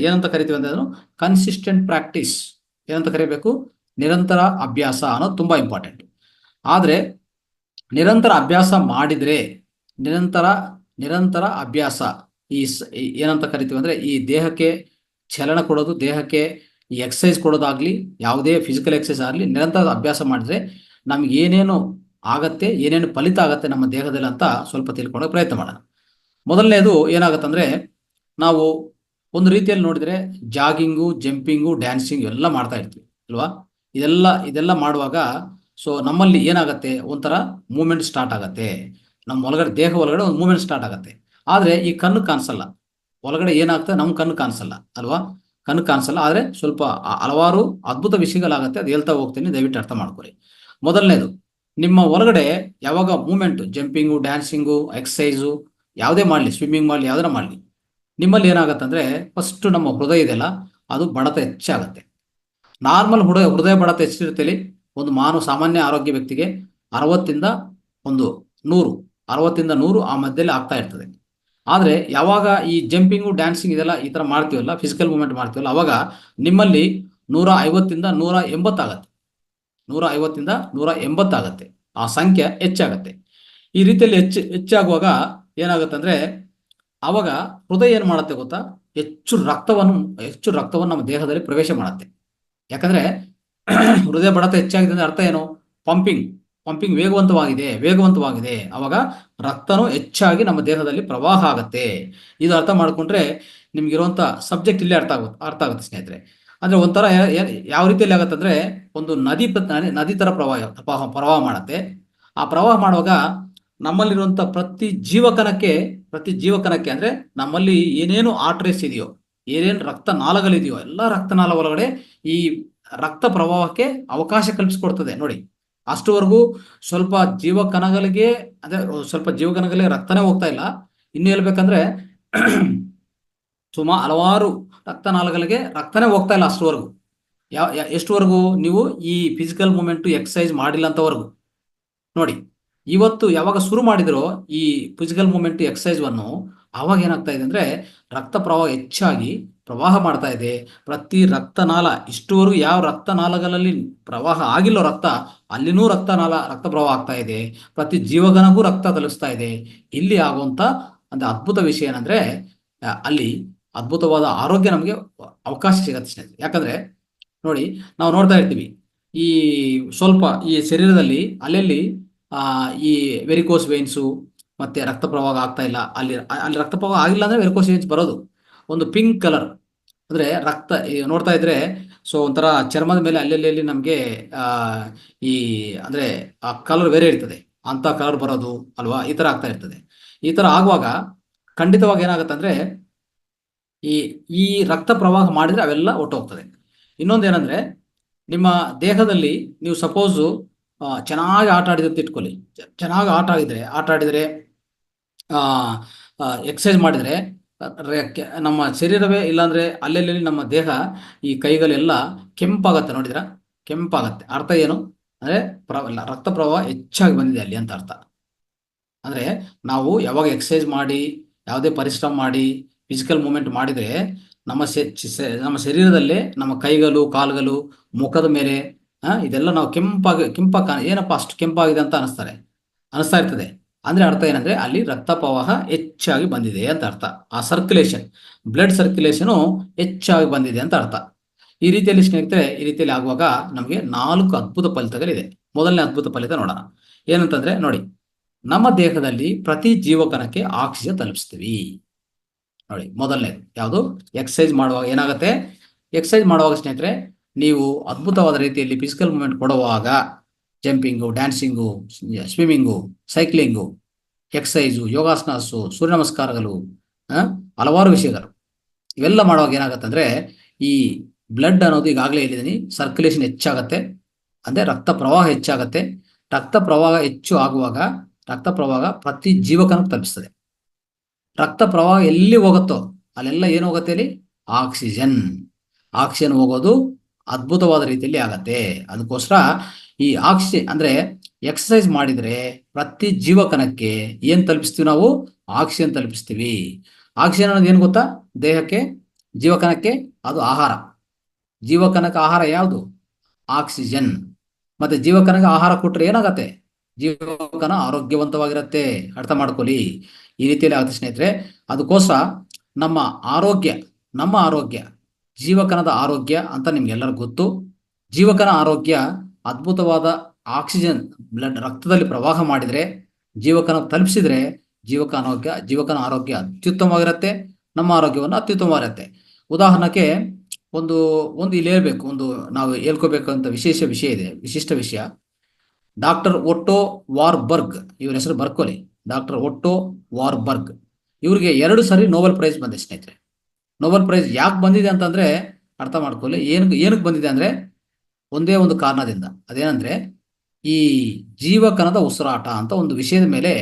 ಏನಂತ ಕರಿತೀವಿ ಅಂದರೆ ಅದನ್ನು ಕನ್ಸಿಸ್ಟೆಂಟ್ ಪ್ರಾಕ್ಟೀಸ್ ಏನಂತ ಕರಿಬೇಕು, ನಿರಂತರ ಅಭ್ಯಾಸ ಅನ್ನೋದು ತುಂಬ ಇಂಪಾರ್ಟೆಂಟ್. ಆದರೆ ನಿರಂತರ ಅಭ್ಯಾಸ ಮಾಡಿದರೆ ನಿರಂತರ ಅಭ್ಯಾಸ ಏನಂತ ಕರಿತೀವಿ ಅಂದರೆ ಈ ದೇಹಕ್ಕೆ ಚಲನ ಕೊಡೋದು, ದೇಹಕ್ಕೆ ಈ ಎಕ್ಸಸೈಸ್ ಕೊಡೋದಾಗ್ಲಿ, ಯಾವುದೇ ಫಿಸಿಕಲ್ ಎಕ್ಸಸೈಸ್ ಆಗಲಿ ನಿರಂತರ ಅಭ್ಯಾಸ ಮಾಡಿದ್ರೆ ನಮ್ಗೆ ಏನೇನು ಆಗತ್ತೆ, ಏನೇನು ಫಲಿತ ಆಗತ್ತೆ ನಮ್ಮ ದೇಹದಲ್ಲಿ ಅಂತ ಸ್ವಲ್ಪ ತಿಳ್ಕೊಳ್ಳೋ ಪ್ರಯತ್ನ ಮಾಡೋಣ. ಮೊದಲನೇದು ಏನಾಗತ್ತಂದ್ರೆ, ನಾವು ಒಂದು ರೀತಿಯಲ್ಲಿ ನೋಡಿದರೆ ಜಾಗಿಂಗು, ಜಂಪಿಂಗು, ಡ್ಯಾನ್ಸಿಂಗ್ ಎಲ್ಲ ಮಾಡ್ತಾ ಇರ್ತೀವಿ ಅಲ್ವಾ. ಇದೆಲ್ಲ ಮಾಡುವಾಗ ಸೊ ನಮ್ಮಲ್ಲಿ ಏನಾಗತ್ತೆ, ಒಂಥರ ಮೂಮೆಂಟ್ ಸ್ಟಾರ್ಟ್ ಆಗತ್ತೆ, ನಮ್ಮ ಒಳಗಡೆ ದೇಹ ಒಳಗಡೆ ಒಂದು ಮೂಮೆಂಟ್ ಸ್ಟಾರ್ಟ್ ಆಗತ್ತೆ. ಆದರೆ ಈ ಕಣ್ಣು ಕಾಣಿಸಲ್ಲ, ಒಳಗಡೆ ಏನಾಗ್ತದೆ ನಮ್ಮ ಕಣ್ಣು ಕಾಣಿಸಲ್ಲ ಅಲ್ವಾ, ಕಣ್ಣು ಕಾಣಿಸಲ್ಲ. ಆದರೆ ಸ್ವಲ್ಪ ಹಲವಾರು ಅದ್ಭುತ ವಿಷಯಗಳಾಗತ್ತೆ, ಅದು ಹೇಳ್ತಾ ಹೋಗ್ತೀನಿ, ದಯವಿಟ್ಟು ಅರ್ಥ ಮಾಡ್ಕೊಳ್ಳಿ. ಮೊದಲನೇದು, ನಿಮ್ಮ ಒಳಗಡೆ ಯಾವಾಗ ಮೂಮೆಂಟು, ಜಂಪಿಂಗು, ಡ್ಯಾನ್ಸಿಂಗು, ಎಕ್ಸಸೈಸು ಯಾವುದೇ ಮಾಡಲಿ, ಸ್ವಿಮ್ಮಿಂಗ್ ಮಾಡಲಿ, ಯಾವುದನ್ನ ಮಾಡಲಿ, ನಿಮ್ಮಲ್ಲಿ ಏನಾಗತ್ತಂದರೆ ಫಸ್ಟು ನಮ್ಮ ಹೃದಯ ಇದೆಯಲ್ಲ ಅದು ಬಡತ ಹೆಚ್ಚಾಗತ್ತೆ. ನಾರ್ಮಲ್ ಹೃದಯ ಬಡತ ಹೆಚ್ಚಿರ್ತೇಲಿ ಒಂದು ಸಾಮಾನ್ಯ ಆರೋಗ್ಯ ವ್ಯಕ್ತಿಗೆ 60 ಆ ಮಧ್ಯದಲ್ಲಿ ಆಗ್ತಾ ಇರ್ತದೆ. ಆದರೆ ಯಾವಾಗ ಈ ಜಂಪಿಂಗು, ಡ್ಯಾನ್ಸಿಂಗ್ ಇದೆಲ್ಲ ಈ ಥರ ಮಾಡ್ತೀವಲ್ಲ, ಫಿಸಿಕಲ್ ಮೂವ್ಮೆಂಟ್ ಮಾಡ್ತೀವಲ್ಲ, ಅವಾಗ ನಿಮ್ಮಲ್ಲಿ 150 ಆಗುತ್ತೆ, 150 ಆಗುತ್ತೆ, ಆ ಸಂಖ್ಯೆ ಹೆಚ್ಚಾಗತ್ತೆ. ಈ ರೀತಿಯಲ್ಲಿ ಹೆಚ್ಚಾಗುವಾಗ ಏನಾಗುತ್ತಂದರೆ ಆವಾಗ ಹೃದಯ ಏನು ಮಾಡುತ್ತೆ ಗೊತ್ತಾ, ಹೆಚ್ಚು ರಕ್ತವನ್ನು ನಮ್ಮ ದೇಹದಲ್ಲಿ ಪ್ರವೇಶ ಮಾಡುತ್ತೆ. ಯಾಕಂದರೆ ಹೃದಯ ಬಡತ ಹೆಚ್ಚಾಗಿದೆ ಅಂದರೆ ಅರ್ಥ ಏನು, ಪಂಪಿಂಗ್ ವೇಗವಂತವಾಗಿದೆ. ಅವಾಗ ರಕ್ತನೂ ಹೆಚ್ಚಾಗಿ ನಮ್ಮ ದೇಹದಲ್ಲಿ ಪ್ರವಾಹ ಆಗತ್ತೆ. ಇದು ಅರ್ಥ ಮಾಡಿಕೊಂಡ್ರೆ ನಿಮ್ಗಿರುವಂಥ ಸಬ್ಜೆಕ್ಟ್ ಇಲ್ಲೇ ಅರ್ಥ ಆಗುತ್ತೆ ಸ್ನೇಹಿತರೆ. ಅಂದರೆ ಒಂಥರ ಯಾವ ರೀತಿಯಲ್ಲಿ ಆಗುತ್ತಂದರೆ, ಒಂದು ನದಿ ಥರ ಪ್ರವಾಹ ಮಾಡುತ್ತೆ. ಆ ಪ್ರವಾಹ ಮಾಡುವಾಗ ನಮ್ಮಲ್ಲಿರುವಂಥ ಪ್ರತಿ ಜೀವಕಣಕ್ಕೆ ಅಂದರೆ ನಮ್ಮಲ್ಲಿ ಏನೇನು ಆರ್ಟರೀಸ್ ಇದೆಯೋ, ಏನೇನು ರಕ್ತನಾಳಗಳಿದೆಯೋ ಎಲ್ಲ ರಕ್ತನಾಳ ಒಳಗಡೆ ಈ ರಕ್ತ ಪ್ರವಾಹಕ್ಕೆ ಅವಕಾಶ ಕಲ್ಪಿಸ್ಕೊಡ್ತದೆ. ನೋಡಿ, ಅಷ್ಟುವರೆಗೂ ಸ್ವಲ್ಪ ಜೀವಕಣಗಳಿಗೆ ರಕ್ತನೇ ಹೋಗ್ತಾ ಇಲ್ಲ. ಇನ್ನು ಹೇಳ್ಬೇಕಂದ್ರೆ ಹಲವಾರು ರಕ್ತನಾಳಗಳಿಗೆ ರಕ್ತನೇ ಹೋಗ್ತಾ ಇಲ್ಲ ಅಷ್ಟುವರೆಗೂ. ಎಷ್ಟುವರೆಗೂ, ನೀವು ಈ ಫಿಸಿಕಲ್ ಮೂಮೆಂಟು ಎಕ್ಸಸೈಸ್ ಮಾಡಿಲ್ಲ ಅಂತವರೆಗೂ. ನೋಡಿ, ಇವತ್ತು ಯಾವಾಗ ಶುರು ಮಾಡಿದ್ರೋ ಈ ಫಿಸಿಕಲ್ ಮೂಮೆಂಟ್ ಎಕ್ಸಸೈಸ್ವನ್ನು, ಆವಾಗ ಏನಾಗ್ತಾ ಇದೆ ಅಂದರೆ ರಕ್ತ ಪ್ರವಾಹ ಹೆಚ್ಚಾಗಿ ಪ್ರವಾಹ ಮಾಡ್ತಾ ಇದೆ. ಪ್ರತಿ ರಕ್ತನಾಳ, ಇಷ್ಟುವರೆಗೂ ಯಾವ ರಕ್ತನಾಳಗಳಲ್ಲಿ ಪ್ರವಾಹ ಆಗಿಲ್ಲೋ ರಕ್ತ, ಅಲ್ಲಿನೂ ರಕ್ತ ಪ್ರವಾಹ ಆಗ್ತಾ ಇದೆ. ಪ್ರತಿ ಜೀವಗಣಗೂ ರಕ್ತ ತಲುಪಿಸ್ತಾ ಇದೆ. ಇಲ್ಲಿ ಆಗುವಂಥ ಒಂದು ಅದ್ಭುತ ವಿಷಯ ಏನಂದರೆ, ಅಲ್ಲಿ ಅದ್ಭುತವಾದ ಆರೋಗ್ಯ ನಮಗೆ ಅವಕಾಶ ಸಿಗತ್ತೆ ಸ್ನೇಹಿತರೆ. ಯಾಕಂದರೆ ನೋಡಿ, ನಾವು ನೋಡ್ತಾ ಇರ್ತೀವಿ ಈ ಶರೀರದಲ್ಲಿ ಅಲ್ಲಲ್ಲಿ ಈ ವೆರಿಕೋಸ್ ವೇನ್ಸು ಮತ್ತು ರಕ್ತ ಪ್ರವಾಹ ಆಗ್ತಾ ಇಲ್ಲ. ಅಲ್ಲಿ ರಕ್ತ ಪ್ರವಾಹ ಆಗಿಲ್ಲ ಅಂದರೆ ವೆರಿಕೋಸ್ ವೇನ್ಸ್ ಬರೋದು ಒಂದು ಪಿಂಕ್ ಕಲರ್, ಅಂದರೆ ರಕ್ತ ನೋಡ್ತಾ ಇದ್ರೆ ಸೊ ಒಂಥರ ಚರ್ಮದ ಮೇಲೆ ಅಲ್ಲಲ್ಲಿ ನಮಗೆ ಅಂದರೆ ಆ ಕಲರ್ ಬೇರೆ ಇರ್ತದೆ, ಅಂಥ ಕಲರ್ ಬರೋದು ಅಲ್ವಾ, ಈ ಥರ ಆಗ್ತಾ ಇರ್ತದೆ. ಈ ಥರ ಆಗುವಾಗ ಖಂಡಿತವಾಗಿ ಏನಾಗುತ್ತೆ ಅಂದರೆ ಈ ರಕ್ತ ಪ್ರವಾಹ ಮಾಡಿದರೆ ಅವೆಲ್ಲ ಹೋಗ್ತದೆ. ಇನ್ನೊಂದು ಏನಂದರೆ, ನಿಮ್ಮ ದೇಹದಲ್ಲಿ ನೀವು ಸಪೋಸು ಚೆನ್ನಾಗಿ ಆಟ ಆಡಿದಂತ ಇಟ್ಕೊಳ್ಳಿ, ಚೆನ್ನಾಗಿ ಆಟ ಆಡಿದರೆ ಎಕ್ಸಸೈಸ್ ಮಾಡಿದರೆ ನಮ್ಮ ಶರೀರವೇ ಇಲ್ಲಾಂದರೆ ಅಲ್ಲೆಲ್ಲಿ ನಮ್ಮ ದೇಹ ಈ ಕೈಗಳೆಲ್ಲ ಕೆಂಪಾಗತ್ತೆ. ನೋಡಿದ್ರೆ ಕೆಂಪಾಗತ್ತೆ, ಅರ್ಥ ಏನು ಅಂದರೆ ರಕ್ತ ಪ್ರವಾಹ ಹೆಚ್ಚಾಗಿ ಬಂದಿದೆ ಅಲ್ಲಿ ಅಂತ ಅರ್ಥ. ಅಂದರೆ ನಾವು ಯಾವಾಗ ಎಕ್ಸಸೈಸ್ ಮಾಡಿ, ಯಾವುದೇ ಪರಿಶ್ರಮ ಮಾಡಿ, ಫಿಸಿಕಲ್ ಮೂಮೆಂಟ್ ಮಾಡಿದರೆ ನಮ್ಮ ಶರೀರದಲ್ಲೇ ನಮ್ಮ ಕೈಗಳು, ಕಾಲುಗಳು, ಮುಖದ ಮೇಲೆ ಇದೆಲ್ಲ ನಾವು ಏನಪ್ಪ ಅಷ್ಟು ಕೆಂಪಾಗಿದೆ ಅಂತ ಅನಿಸ್ತಾ ಇರ್ತದೆ. ಅಂದರೆ ಅರ್ಥ ಏನಂದರೆ ಅಲ್ಲಿ ರಕ್ತ ಪ್ರವಾಹ ಹೆಚ್ಚಾಗಿ ಬಂದಿದೆ ಅಂತ ಅರ್ಥ. ಆ ಸರ್ಕ್ಯುಲೇಷನ್, ಬ್ಲಡ್ ಸರ್ಕ್ಯುಲೇಷನು ಹೆಚ್ಚಾಗಿ ಬಂದಿದೆ ಅಂತ ಅರ್ಥ. ಈ ರೀತಿಯಲ್ಲಿ ಸ್ನೇಹಿತರೆ, ಈ ರೀತಿಯಲ್ಲಿ ಆಗುವಾಗ ನಮಗೆ 4 ಅದ್ಭುತ ಫಲಿತಗಳಿದೆ. ಮೊದಲನೇ ಅದ್ಭುತ ಫಲಿತ ನೋಡೋಣ. ಏನಂತಂದ್ರೆ ನೋಡಿ, ನಮ್ಮ ದೇಹದಲ್ಲಿ ಪ್ರತಿ ಜೀವಕಣಕ್ಕೆ ಆಕ್ಸಿಜನ್ ತಲುಪಿಸ್ತೀವಿ. ನೋಡಿ, ಮೊದಲನೇದು ಯಾವುದು? ಎಕ್ಸಸೈಸ್ ಮಾಡುವಾಗ ಏನಾಗುತ್ತೆ? ಎಕ್ಸಸೈಸ್ ಮಾಡುವಾಗ ಸ್ನೇಹಿತರೆ, ನೀವು ಅದ್ಭುತವಾದ ರೀತಿಯಲ್ಲಿ ಫಿಸಿಕಲ್ ಮೂವ್ಮೆಂಟ್ ಕೊಡುವಾಗ, jumping, dancing, swimming, cycling, exercise, ಯೋಗಾಸನಾಸು, ಸೂರ್ಯ ನಮಸ್ಕಾರಗಳು, ಹಲವಾರು ವಿಷಯಗಳು ಇವೆಲ್ಲ ಮಾಡುವಾಗ ಏನಾಗುತ್ತೆ ಅಂದ್ರೆ, ಈ ಬ್ಲಡ್ ಅನ್ನೋದು ಈಗಾಗಲೇ ಹೇಳಿದ್ದೀನಿ, ಸರ್ಕ್ಯುಲೇಷನ್ ಹೆಚ್ಚಾಗತ್ತೆ, ಅಂದ್ರೆ ರಕ್ತ ಪ್ರವಾಹ ಹೆಚ್ಚಾಗತ್ತೆ. ರಕ್ತ ಪ್ರವಾಹ ಹೆಚ್ಚು ಆಗುವಾಗ ರಕ್ತ ಪ್ರವಾಹ ಪ್ರತಿ ಜೀವಕನಕ್ಕೆ ತಲುಪಿಸ್ತದೆ. ರಕ್ತ ಪ್ರವಾಹ ಎಲ್ಲಿ ಹೋಗುತ್ತೋ ಅಲ್ಲೆಲ್ಲ ಏನು ಹೋಗುತ್ತೆ? ಅಲ್ಲಿ ಆಕ್ಸಿಜನ್ ಹೋಗೋದು ಅದ್ಭುತವಾದ ರೀತಿಯಲ್ಲಿ ಆಗತ್ತೆ. ಅದಕ್ಕೋಸ್ಕರ ಈ ಆಕ್ಸಿಜನ್ ಅಂದ್ರೆ ಎಕ್ಸಸೈಸ್ ಮಾಡಿದ್ರೆ ಪ್ರತಿ ಜೀವಕಣಕ್ಕೆ ಏನ್ ತಲುಪಿಸ್ತೀವಿ ನಾವು? ಆಕ್ಸಿಜನ್ ತಲುಪಿಸ್ತೀವಿ. ಆಕ್ಸಿಜನ್ ಅನ್ನೋದು ಏನು ಗೊತ್ತಾ? ದೇಹಕ್ಕೆ, ಜೀವಕಣಕ್ಕೆ ಅದು ಆಹಾರ. ಜೀವಕಣಕ್ಕೆ ಆಹಾರ ಯಾವುದು? ಆಕ್ಸಿಜನ್. ಮತ್ತೆ ಜೀವಕಣಕ್ಕೆ ಆಹಾರ ಕೊಟ್ರೆ ಏನಾಗತ್ತೆ? ಜೀವಕಣ ಆರೋಗ್ಯವಂತವಾಗಿರುತ್ತೆ. ಅರ್ಥ ಮಾಡ್ಕೊಳ್ಳಿ. ಈ ರೀತಿಯಲ್ಲಿ ಆಗುತ್ತೆ ಸ್ನೇಹಿತರೆ. ಅದಕ್ಕೋಸ್ಕರ ನಮ್ಮ ಆರೋಗ್ಯ ಜೀವಕಣದ ಆರೋಗ್ಯ ಅಂತ ನಿಮ್ಗೆಲ್ಲರೂ ಗೊತ್ತು. ಜೀವಕಣ ಆರೋಗ್ಯ ಅದ್ಭುತವಾದ ಆಕ್ಸಿಜನ್ ಬ್ಲಡ್ ರಕ್ತದಲ್ಲಿ ಪ್ರವಾಹ ಮಾಡಿದ್ರೆ, ಜೀವಕಣ ತಲುಪಿಸಿದ್ರೆ ಜೀವಕಣ ಆರೋಗ್ಯ ಅತ್ಯುತ್ತಮವಾಗಿರುತ್ತೆ. ನಮ್ಮ ಆರೋಗ್ಯವನ್ನು ಅತ್ಯುತ್ತಮವಾಗಿರುತ್ತೆ. ಉದಾಹರಣೆಗೆ ಒಂದು ಇಲ್ಲಿ ಹೇಳ್ಬೇಕು, ನಾವು ಹೇಳ್ಕೋಬೇಕಂತ ವಿಶಿಷ್ಟ ವಿಷಯ. ಡಾಕ್ಟರ್ ಒಟ್ಟೋ ವಾರ್ಬರ್ಗ್, ಇವ್ರ ಹೆಸರು ಬರ್ಕೊಳ್ಳಿ, ಡಾಕ್ಟರ್ ಒಟ್ಟೋ ವಾರ್ಬರ್ಗ್. ಇವ್ರಿಗೆ 2 ಸರಿ ನೊಬೆಲ್ ಪ್ರೈಸ್ ಬಂದಿದೆ ಸ್ನೇಹಿತರೆ. ನೊಬೆಲ್ ಪ್ರೈಸ್ ಯಾಕೆ ಬಂದಿದೆ ಅಂತಂದ್ರೆ ಅರ್ಥ ಮಾಡ್ಕೊಳ್ಳಿ. ಏನಕ್ಕೆ ಬಂದಿದೆ ಅಂದ್ರೆ ಒಂದೇ ಒಂದು ಕಾರಣದಿಂದ. ಅದೇನಂದ್ರೆ ಈ ಜೀವಕಣದ ಉಸಿರಾಟ ಅಂತ ಒಂದು ವಿಷಯದ ಮೇಲೆ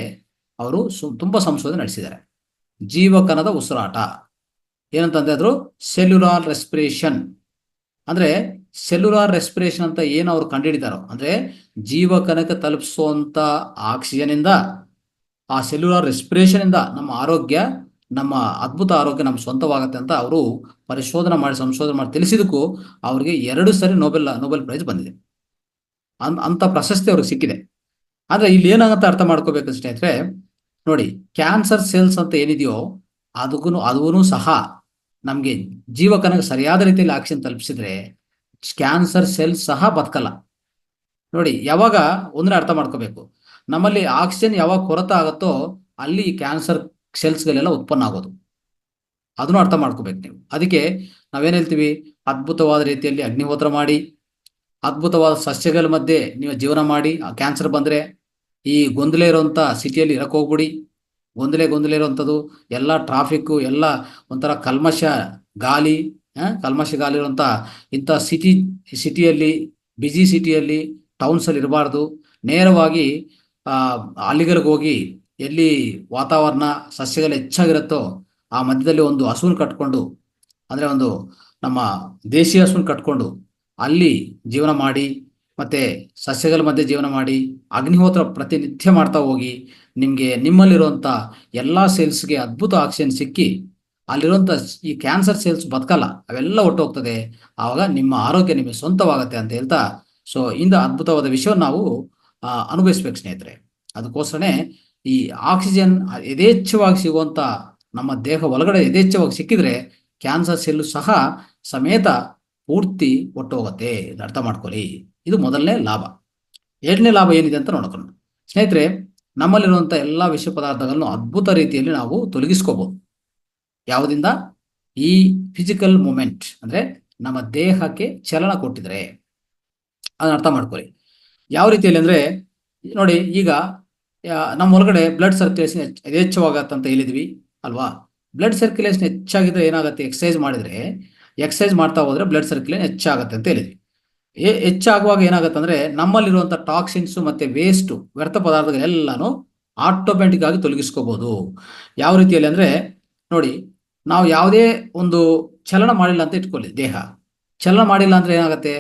ಅವರು ತುಂಬಾ ಸಂಶೋಧನೆ ನಡೆಸಿದ್ದಾರೆ. ಜೀವಕಣದ ಉಸಿರಾಟ ಏನಂತಂದ್ರೆ ಅದ್ರು ಸೆಲ್ಯುಲಾರ್ ರೆಸ್ಪಿರೇಷನ್. ಅಂದ್ರೆ ಸೆಲ್ಯುಲಾರ್ ರೆಸ್ಪಿರೇಷನ್ ಅಂತ ಏನು ಅವ್ರು ಕಂಡುಹಿಡಿದಾರೋ, ಅಂದ್ರೆ ಜೀವಕಣಕ್ಕೆ ತಲುಪಿಸುವಂತ ಆಕ್ಸಿಜನ್ ಇಂದ, ಆ ಸೆಲ್ಯುಲಾರ್ ರೆಸ್ಪಿರೇಷನ್ ಇಂದ ನಮ್ಮ ಅದ್ಭುತ ಆರೋಗ್ಯ ನಮ್ಮ ಸ್ವಂತವಾಗತ್ತೆ ಅಂತ ಅವರು ಸಂಶೋಧನೆ ಮಾಡಿ ತಿಳಿಸಿದಕ್ಕೂ ಅವ್ರಿಗೆ 2 ಸರಿ ನೊಬೆಲ್ ಪ್ರೈಸ್ ಬಂದಿದೆ. ಅಂತ ಪ್ರಶಸ್ತಿ ಅವ್ರಿಗೆ ಸಿಕ್ಕಿದೆ. ಆದ್ರೆ ಇಲ್ಲಿ ಏನಾಗಂತ ಅರ್ಥ ಮಾಡ್ಕೋಬೇಕು ಸ್ನೇಹಿತರೆ. ನೋಡಿ, ಕ್ಯಾನ್ಸರ್ ಸೆಲ್ಸ್ ಅಂತ ಏನಿದೆಯೋ ಅದೂ ಸಹ ನಮ್ಗೆ ಜೀವಕಣಕ್ಕೆ ಸರಿಯಾದ ರೀತಿಯಲ್ಲಿ ಆಕ್ಸಿಜನ್ ತಲುಪಿಸಿದ್ರೆ ಕ್ಯಾನ್ಸರ್ ಸೆಲ್ಸ್ ಸಹ ಬದುಕಲ್ಲ. ನೋಡಿ, ಯಾವಾಗ ಒಂದನೇ ಅರ್ಥ ಮಾಡ್ಕೋಬೇಕು, ನಮ್ಮಲ್ಲಿ ಆಕ್ಸಿಜನ್ ಯಾವಾಗ ಕೊರತೆ ಆಗುತ್ತೋ ಅಲ್ಲಿ ಕ್ಯಾನ್ಸರ್ ಸೆಲ್ಸ್ಗಳೆಲ್ಲ ಉತ್ಪನ್ನ ಆಗೋದು. ಅದನ್ನು ಅರ್ಥ ಮಾಡ್ಕೋಬೇಕು ನೀವು. ಅದಕ್ಕೆ ನಾವೇನ್ ಹೇಳ್ತೀವಿ? ಅದ್ಭುತವಾದ ರೀತಿಯಲ್ಲಿ ಅಗ್ನಿಹೋತ್ರ ಮಾಡಿ, ಅದ್ಭುತವಾದ ಸಸ್ಯಗಳ ಮಧ್ಯೆ ನೀವು ಜೀವನ ಮಾಡಿ. ಕ್ಯಾನ್ಸರ್ ಬಂದ್ರೆ ಈ ಗೊಂದಲ ಇರುವಂತ ಸಿಟಿಯಲ್ಲಿ ಇರಕ್ ಹೋಗ್ಬಿಡಿ. ಗೊಂದಲ ಇರುವಂಥದ್ದು ಎಲ್ಲ ಟ್ರಾಫಿಕ್, ಎಲ್ಲ ಒಂಥರ ಕಲ್ಮಶ ಗಾಳಿ ಇರುವಂತ ಇಂಥ ಸಿಟಿಯಲ್ಲಿ, ಬಿಜಿ ಸಿಟಿಯಲ್ಲಿ, ಟೌನ್ಸ್ ಅಲ್ಲಿ ಇರಬಾರ್ದು. ನೇರವಾಗಿ ಹಳ್ಳಿಗಳಿಗೆ ಹೋಗಿ ಎಲ್ಲಿ ವಾತಾವರಣ ಸಸ್ಯಗಳು ಹೆಚ್ಚಾಗಿರುತ್ತೋ ಆ ಮಧ್ಯದಲ್ಲಿ ಒಂದು ಹಸುವನ್ನು ಕಟ್ಕೊಂಡು, ಅಂದ್ರೆ ಒಂದು ನಮ್ಮ ದೇಶೀಯ ಹಸುವನ್ನು ಕಟ್ಕೊಂಡು ಅಲ್ಲಿ ಜೀವನ ಮಾಡಿ, ಮತ್ತೆ ಸಸ್ಯಗಳ ಮಧ್ಯೆ ಜೀವನ ಮಾಡಿ, ಅಗ್ನಿಹೋತ್ರ ಪ್ರತಿನಿತ್ಯ ಮಾಡ್ತಾ ಹೋಗಿ ನಿಮ್ಮಲ್ಲಿರುವಂತ ಎಲ್ಲಾ ಸೆಲ್ಸ್ಗೆ ಅದ್ಭುತ ಆಕ್ಸಿಜನ್ ಸಿಕ್ಕಿ ಅಲ್ಲಿರುವಂತ ಈ ಕ್ಯಾನ್ಸರ್ ಸೆಲ್ಸ್ ಬದುಕಲ್ಲ, ಅವೆಲ್ಲ ಹೋಗ್ತದೆ. ಆವಾಗ ನಿಮ್ಮ ಆರೋಗ್ಯ ನಿಮಗೆ ಸ್ವಂತವಾಗತ್ತೆ ಅಂತ ಹೇಳ್ತಾ, ಸೊ ಇಂದ ಅದ್ಭುತವಾದ ವಿಷಯವನ್ನು ನಾವು ಅನುಭವಿಸ್ಬೇಕು ಸ್ನೇಹಿತರೆ. ಅದಕ್ಕೋಸ್ಕರನೇ ಈ ಆಕ್ಸಿಜನ್ ಯಥೇಚ್ಛವಾಗಿ ಸಿಗುವಂತ ನಮ್ಮ ದೇಹ ಒಳಗಡೆ ಯಥೇಚ್ಛವಾಗಿ ಸಿಕ್ಕಿದ್ರೆ ಕ್ಯಾನ್ಸರ್ ಸೆಲ್ಲು ಸಹ ಸಮೇತ ಪೂರ್ತಿ ಹೋಗುತ್ತೆ. ಇದು ಅರ್ಥ ಮಾಡ್ಕೊಳ್ಳಿ. ಇದು ಮೊದಲನೇ ಲಾಭ. 2ನೇ ಲಾಭ ಏನಿದೆ ಅಂತ ನೋಡ್ಕೊಂಡು ಸ್ನೇಹಿತರೆ, ನಮ್ಮಲ್ಲಿರುವಂತ ಎಲ್ಲಾ ವಿಷ ಪದಾರ್ಥಗಳನ್ನು ಅದ್ಭುತ ರೀತಿಯಲ್ಲಿ ನಾವು ತೊಲಗಿಸ್ಕೋಬಹುದು. ಯಾವುದಿಂದ? ಈ ಫಿಸಿಕಲ್ ಮೂಮೆಂಟ್, ಅಂದ್ರೆ ನಮ್ಮ ದೇಹಕ್ಕೆ ಚಲನ ಕೊಟ್ಟಿದ್ರೆ. ಅದನ್ನ ಅರ್ಥ ಮಾಡ್ಕೊಳ್ಳಿ. ಯಾವ ರೀತಿಯಲ್ಲಿ ಅಂದ್ರೆ ನೋಡಿ, ಈಗ ನಮ್ಮ ಒಳಗಡೆ ಬ್ಲಡ್ ಸರ್ಕ್ಯುಲೇಷನ್ ಯಥೇಚ್ಛವಾಗತ್ತಂತ ಹೇಳಿದ್ವಿ ಅಲ್ವಾ? ಬ್ಲಡ್ ಸರ್ಕ್ಯುಲೇಷನ್ ಹೆಚ್ಚಾಗಿದ್ರೆ ಏನಾಗುತ್ತೆ? ಎಕ್ಸಸೈಸ್ ಮಾಡ್ತಾ ಹೋದ್ರೆ ಬ್ಲಡ್ ಸರ್ಕ್ಯುಲೇಷನ್ ಹೆಚ್ಚಾಗತ್ತೆ ಅಂತ ಹೇಳಿದ್ವಿ. ಹೆಚ್ಚಾಗುವಾಗ ಏನಾಗುತ್ತೆ ಅಂದ್ರೆ ನಮ್ಮಲ್ಲಿರುವಂತ ಟಾಕ್ಸಿನ್ಸ್ ಮತ್ತೆ ವೇಸ್ಟ್, ವ್ಯರ್ಥ ಪದಾರ್ಥಗಳೆಲ್ಲಾನು ಆಟೋಮೆಟಿಕ್ ಆಗಿ ತೊಲಗಿಸ್ಕೋಬಹುದು. ಯಾವ ರೀತಿಯಲ್ಲಿ ಅಂದ್ರೆ ನೋಡಿ, ನಾವು ಯಾವುದೇ ಒಂದು ಚಲನ ಮಾಡಿಲ್ಲ ಅಂತ ಇಟ್ಕೊಳ್ಳಿ, ದೇಹ ಚಲನ ಮಾಡಿಲ್ಲ ಅಂದ್ರೆ ಏನಾಗುತ್ತೆ?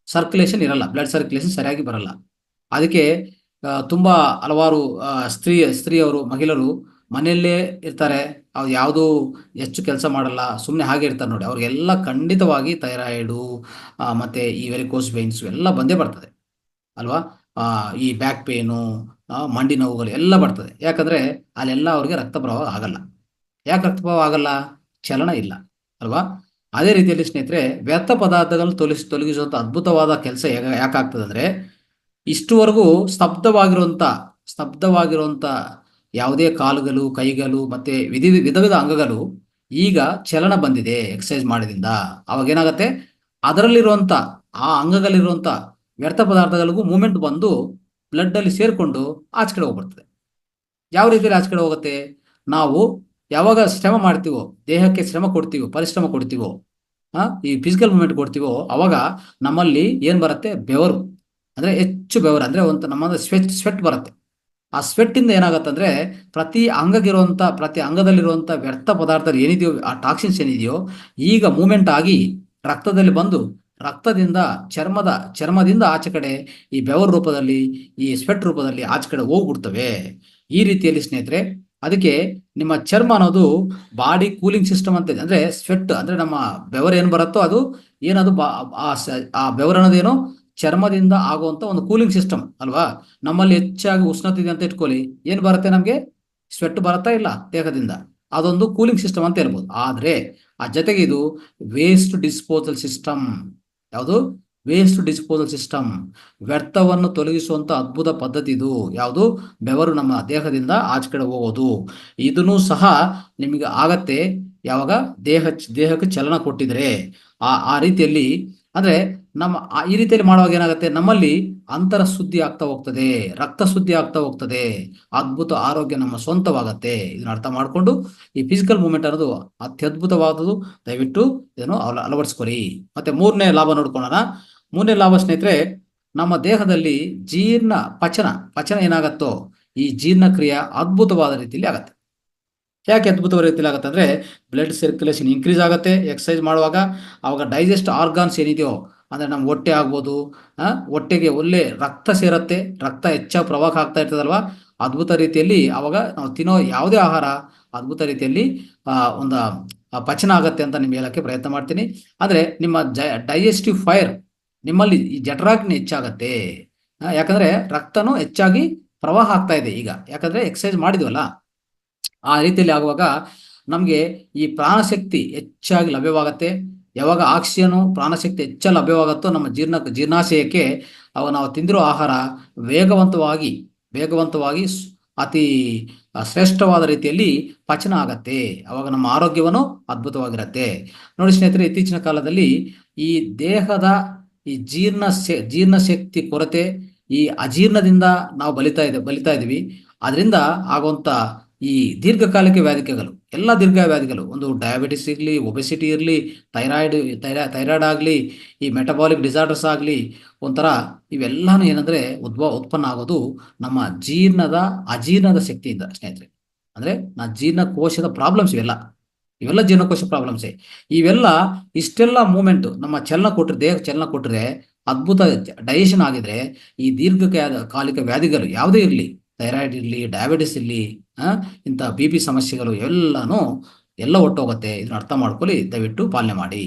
ಸರ್ಕ್ಯುಲೇಷನ್ ಇರಲ್ಲ, ಬ್ಲಡ್ ಸರ್ಕ್ಯುಲೇಷನ್ ಸರಿಯಾಗಿ ಬರಲ್ಲ. ಅದಕ್ಕೆ ತುಂಬಾ ಹಲವಾರು ಸ್ತ್ರೀಯವರು, ಮಹಿಳೆಯರು ಮನೆಯಲ್ಲೇ ಇರ್ತಾರೆ, ಅವ್ರು ಯಾವುದೂ ಹೆಚ್ಚು ಕೆಲಸ ಮಾಡಲ್ಲ, ಸುಮ್ಮನೆ ಹಾಗೆ ಇರ್ತಾರೆ ನೋಡಿ. ಅವ್ರಿಗೆಲ್ಲ ಖಂಡಿತವಾಗಿ ಥೈರಾಯ್ಡು ಮತ್ತೆ ಈ ವೆರಿಕೋಸ್ ವೇನ್ಸ್ ಎಲ್ಲ ಬಂದೇ ಬರ್ತದೆ ಅಲ್ವಾ? ಈ ಬ್ಯಾಕ್ ಪೇನು, ಮಂಡಿ ನೋವುಗಳು ಎಲ್ಲ ಬರ್ತದೆ. ಯಾಕಂದ್ರೆ ಅಲ್ಲೆಲ್ಲ ಅವ್ರಿಗೆ ರಕ್ತ ಪ್ರವಾಹ ಆಗಲ್ಲ. ಯಾಕೆ ರಕ್ತ ಪ್ರವಾಹ ಆಗಲ್ಲ? ಚಲನ ಇಲ್ಲ ಅಲ್ವಾ? ಅದೇ ರೀತಿಯಲ್ಲಿ ಸ್ನೇಹಿತರೆ ವ್ಯರ್ಥ ಪದಾರ್ಥಗಳನ್ನು ತೊಲಗಿಸುವಂಥ ಅದ್ಭುತವಾದ ಕೆಲಸ ಯಾಕಾಗ್ತದೆ ಅಂದರೆ ಇಷ್ಟುವರೆಗೂ ಸ್ತಬ್ಧವಾಗಿರುವಂಥ ಯಾವುದೇ ಕಾಲುಗಳು ಕೈಗಳು ಮತ್ತೆ ವಿಧ ವಿಧ ಅಂಗಗಳು ಈಗ ಚಲನ ಬಂದಿದೆ ಎಕ್ಸಸೈಸ್ ಮಾಡಿದಿಂದ. ಅವಾಗ ಏನಾಗುತ್ತೆ, ಅದರಲ್ಲಿರುವಂಥ ಆ ಅಂಗಗಳಿರುವಂಥ ವ್ಯರ್ಥ ಪದಾರ್ಥಗಳಿಗೂ ಮೂಮೆಂಟ್ ಬಂದು ಬ್ಲಡ್ ಅಲ್ಲಿ ಸೇರಿಕೊಂಡು ಆಚೆ ಕಡೆ ಹೋಗ್ಬಿಡ್ತದೆ. ಯಾವ ರೀತಿಯಲ್ಲಿ ಆಚೆ ಕಡೆ ಹೋಗುತ್ತೆ, ನಾವು ಯಾವಾಗ ಶ್ರಮ ಮಾಡ್ತೀವೋ, ದೇಹಕ್ಕೆ ಶ್ರಮ ಕೊಡ್ತೀವೋ, ಪರಿಶ್ರಮ ಕೊಡ್ತೀವೋ, ಈ ಫಿಸಿಕಲ್ ಮೂವ್ಮೆಂಟ್ ಕೊಡ್ತೀವೋ, ಅವಾಗ ನಮ್ಮಲ್ಲಿ ಏನ್ ಬರುತ್ತೆ, ಬೆವರು ಅಂದ್ರೆ ಹೆಚ್ಚು ಬೆವರು ಅಂದ್ರೆ ಒಂದು ನಮ್ಮ ಸ್ವೆಟ್ ಬರುತ್ತೆ. ಆ ಸ್ವೆಟ್ ಇಂದ ಏನಾಗತ್ತಂದ್ರೆ ಪ್ರತಿ ಅಂಗದಲ್ಲಿರುವಂತ ವ್ಯರ್ಥ ಪದಾರ್ಥ ಏನಿದೆಯೋ, ಆ ಟಾಕ್ಸಿನ್ಸ್ ಏನಿದೆಯೋ ಈಗ ಮೂವ್ಮೆಂಟ್ ಆಗಿ ರಕ್ತದಲ್ಲಿ ಬಂದು ರಕ್ತದಿಂದ ಚರ್ಮದಿಂದ ಆಚೆ ಕಡೆ ಈ ಬೆವರ್ ರೂಪದಲ್ಲಿ, ಈ ಸ್ವೆಟ್ ರೂಪದಲ್ಲಿ ಆಚೆ ಕಡೆ ಹೋಗ್ಬಿಡ್ತವೆ. ಈ ರೀತಿಯಲ್ಲಿ ಸ್ನೇಹಿತರೆ, ಅದಕ್ಕೆ ನಿಮ್ಮ ಚರ್ಮ ಅನ್ನೋದು ಬಾಡಿ ಕೂಲಿಂಗ್ ಸಿಸ್ಟಮ್ ಅಂತ ಇದೆ. ಅಂದ್ರೆ ಸ್ವೆಟ್ ಅಂದ್ರೆ ನಮ್ಮ ಬೆವರು ಏನ್ ಬರುತ್ತೋ ಅದು ಏನದು ಆ ಬೆವರು ಅನ್ನೋದೇನೋ ಚರ್ಮದಿಂದ ಆಗುವಂತ ಒಂದು ಕೂಲಿಂಗ್ ಸಿಸ್ಟಮ್ ಅಲ್ವಾ. ನಮ್ಮಲ್ಲಿ ಹೆಚ್ಚಾಗಿ ಉಷ್ಣತೆ ಇದೆ ಅಂತ ಇಟ್ಕೊಳ್ಳಿ, ಏನ್ ಬರುತ್ತೆ, ನಮ್ಗೆ ಸ್ವೆಟ್ ಬರುತ್ತಾ ಇಲ್ಲ ದೇಹದಿಂದ, ಅದೊಂದು ಕೂಲಿಂಗ್ ಸಿಸ್ಟಮ್ ಅಂತ ಹೇಳ್ಬೋದು. ಆದ್ರೆ ಆ ಜೊತೆಗೆ ಇದು ವೇಸ್ಟ್ ಡಿಸ್ಪೋಸಲ್ ಸಿಸ್ಟಮ್. ಯಾವುದು? Waste disposal system. ವ್ಯರ್ಥವನ್ನು ತೊಲಗಿಸುವಂತ ಅದ್ಭುತ ಪದ್ಧತಿ ಇದು. ಯಾವುದು? ಬೆವರು ನಮ್ಮ ದೇಹದಿಂದ ಆಚೆ ಕಡೆ ಹೋಗೋದು. ಇದನ್ನು ಸಹ ನಿಮಗೆ ಆಗತ್ತೆ ಯಾವಾಗ ದೇಹಕ್ಕೆ ಚಲನ ಕೊಟ್ಟಿದ್ರೆ. ಆ ರೀತಿಯಲ್ಲಿ ಅಂದ್ರೆ ಈ ರೀತಿಯಲ್ಲಿ ಮಾಡುವಾಗ ಏನಾಗುತ್ತೆ, ನಮ್ಮಲ್ಲಿ ಅಂತರ ಶುದ್ಧಿ ಆಗ್ತಾ ಹೋಗ್ತದೆ, ರಕ್ತ ಶುದ್ಧಿ ಆಗ್ತಾ ಹೋಗ್ತದೆ, ಅದ್ಭುತ ಆರೋಗ್ಯ ನಮ್ಮ ಸ್ವಂತವಾಗತ್ತೆ. ಇದನ್ನ ಅರ್ಥ ಮಾಡಿಕೊಂಡು ಈ ಫಿಸಿಕಲ್ ಮೂವ್ಮೆಂಟ್ ಅನ್ನೋದು ಅತ್ಯದ್ಭುತವಾದದ್ದು. ದಯವಿಟ್ಟು ಇದನ್ನು ಅಳವಡಿಸ್ಕೊರಿ. ಮತ್ತೆ ಮೂರನೇ ಲಾಭ ನೋಡ್ಕೊಳ್ಳೋಣ. ಮೂರನೇ ಲಾಭ ಸ್ನೇಹಿತರೆ, ನಮ್ಮ ದೇಹದಲ್ಲಿ ಪಚನ ಏನಾಗತ್ತೋ ಈ ಜೀರ್ಣಕ್ರಿಯೆ ಅದ್ಭುತವಾದ ರೀತಿಯಲ್ಲಿ ಆಗತ್ತೆ. ಯಾಕೆ ಅದ್ಭುತವಾದ ರೀತಿಯಲ್ಲಿ ಆಗುತ್ತೆ ಅಂದ್ರೆ ಬ್ಲಡ್ ಸರ್ಕ್ಯುಲೇಷನ್ ಇನ್ಕ್ರೀಸ್ ಆಗುತ್ತೆ ಎಕ್ಸಸೈಸ್ ಮಾಡುವಾಗ. ಅವಾಗ ಡೈಜೆಸ್ಟ್ ಆರ್ಗಾನ್ಸ್ ಏನಿದೆಯೋ ಅಂದ್ರೆ ನಮ್ಮ ಹೊಟ್ಟೆ ಆಗ್ಬೋದು, ಹೊಟ್ಟೆಗೆ ಒಳ್ಳೆ ರಕ್ತ ಸೇರತ್ತೆ, ರಕ್ತ ಹೆಚ್ಚಾಗಿ ಪ್ರವಾಹ ಆಗ್ತಾ ಇರ್ತದಲ್ವಾ. ಅದ್ಭುತ ರೀತಿಯಲ್ಲಿ ಅವಾಗ ನಾವು ತಿನ್ನೋ ಯಾವುದೇ ಆಹಾರ ಅದ್ಭುತ ರೀತಿಯಲ್ಲಿ ಒಂದು ಪಚನ ಆಗತ್ತೆ ಅಂತ ನಿಮ್ಗೆ ಹೇಳಕ್ಕೆ ಪ್ರಯತ್ನ ಮಾಡ್ತೀನಿ. ಅಂದ್ರೆ ನಿಮ್ಮ ಡೈಜೆಸ್ಟಿವ್ ಫೈರ್ ನಿಮ್ಮಲ್ಲಿ ಈ ಜಠರಾಗ್ನಿ ಹೆಚ್ಚಾಗತ್ತೆ. ಯಾಕಂದ್ರೆ ರಕ್ತನೂ ಹೆಚ್ಚಾಗಿ ಪ್ರವಾಹ ಆಗ್ತಾ ಇದೆ ಈಗ, ಯಾಕಂದ್ರೆ ಎಕ್ಸಸೈಸ್ ಮಾಡಿದ್ವಲ್ಲ. ಆ ರೀತಿಯಲ್ಲಿ ಆಗುವಾಗ ನಮಗೆ ಈ ಪ್ರಾಣಶಕ್ತಿ ಹೆಚ್ಚಾಗಿ ಲಭ್ಯವಾಗುತ್ತೆ. ಯಾವಾಗ ಆಕ್ಸಿಜನ್ ಪ್ರಾಣಶಕ್ತಿ ಹೆಚ್ಚಾಗಿ ಲಭ್ಯವಾಗುತ್ತೋ ನಮ್ಮ ಜೀರ್ಣಾಶಯಕ್ಕೆ ನಾವು ತಿಂದಿರೋ ಆಹಾರ ವೇಗವಂತವಾಗಿ ಅತಿ ಶ್ರೇಷ್ಠವಾದ ರೀತಿಯಲ್ಲಿ ಪಚನ ಆಗತ್ತೆ. ಅವಾಗ ನಮ್ಮ ಆರೋಗ್ಯವನ್ನು ಅದ್ಭುತವಾಗಿರುತ್ತೆ. ನೋಡಿ ಸ್ನೇಹಿತರೆ, ಇತ್ತೀಚಿನ ಕಾಲದಲ್ಲಿ ಈ ದೇಹದ ಈ ಜೀರ್ಣಶಕ್ತಿ ಕೊರತೆ, ಈ ಅಜೀರ್ಣದಿಂದ ನಾವು ಬಲಿತಾ ಇದೀವಿ. ಅದರಿಂದ ಆಗುವಂತ ಈ ದೀರ್ಘಕಾಲಿಕ ವ್ಯಾಧಿಗಳು, ಎಲ್ಲ ದೀರ್ಘ ವ್ಯಾಧಿಗಳು, ಒಂದು ಡಯಾಬಿಟಿಸ್ ಇರಲಿ, ಒಬೆಸಿಟಿ ಇರಲಿ, ಥೈರಾಯ್ಡ್ ಆಗಲಿ, ಈ ಮೆಟಬಾಲಿಕ್ ಡಿಸಾರ್ಡರ್ಸ್ ಆಗಲಿ, ಒಂಥರ ಇವೆಲ್ಲಾನು ಏನಂದ್ರೆ ಉತ್ಪನ್ನ ಆಗೋದು ನಮ್ಮ ಅಜೀರ್ಣದ ಶಕ್ತಿಯಿಂದ ಸ್ನೇಹಿತರೆ. ಅಂದ್ರೆ ಜೀರ್ಣಕೋಶದ ಪ್ರಾಬ್ಲಮ್ಸ್ ಇವೆಲ್ಲ ಜೀರ್ಣಕೋಶ ಪ್ರಾಬ್ಲಮ್ಸೇ. ಇಷ್ಟೆಲ್ಲ ಮೂಮೆಂಟ್ ನಮ್ಮ ದೇಹಕ್ಕೆ ಚಲನ ಕೊಟ್ಟರೆ, ಅದ್ಭುತ ಡೈಜೆಷನ್ ಆಗಿದ್ರೆ ಈ ದೀರ್ಘಕಾಲಿಕ ವ್ಯಾಧಿಗಳು ಯಾವುದೇ ಇರಲಿ, ಥೈರಾಯ್ಡ್ ಇರಲಿ, ಡಯಾಬಿಟಿಸ್ ಇರಲಿ, ಇಂಥ BP ಸಮಸ್ಯೆಗಳು ಎಲ್ಲ ಒಟ್ಟೋಗುತ್ತೆ. ಇದನ್ನ ಅರ್ಥ ಮಾಡ್ಕೊಳ್ಳಿ, ದಯವಿಟ್ಟು ಪಾಲನೆ ಮಾಡಿ.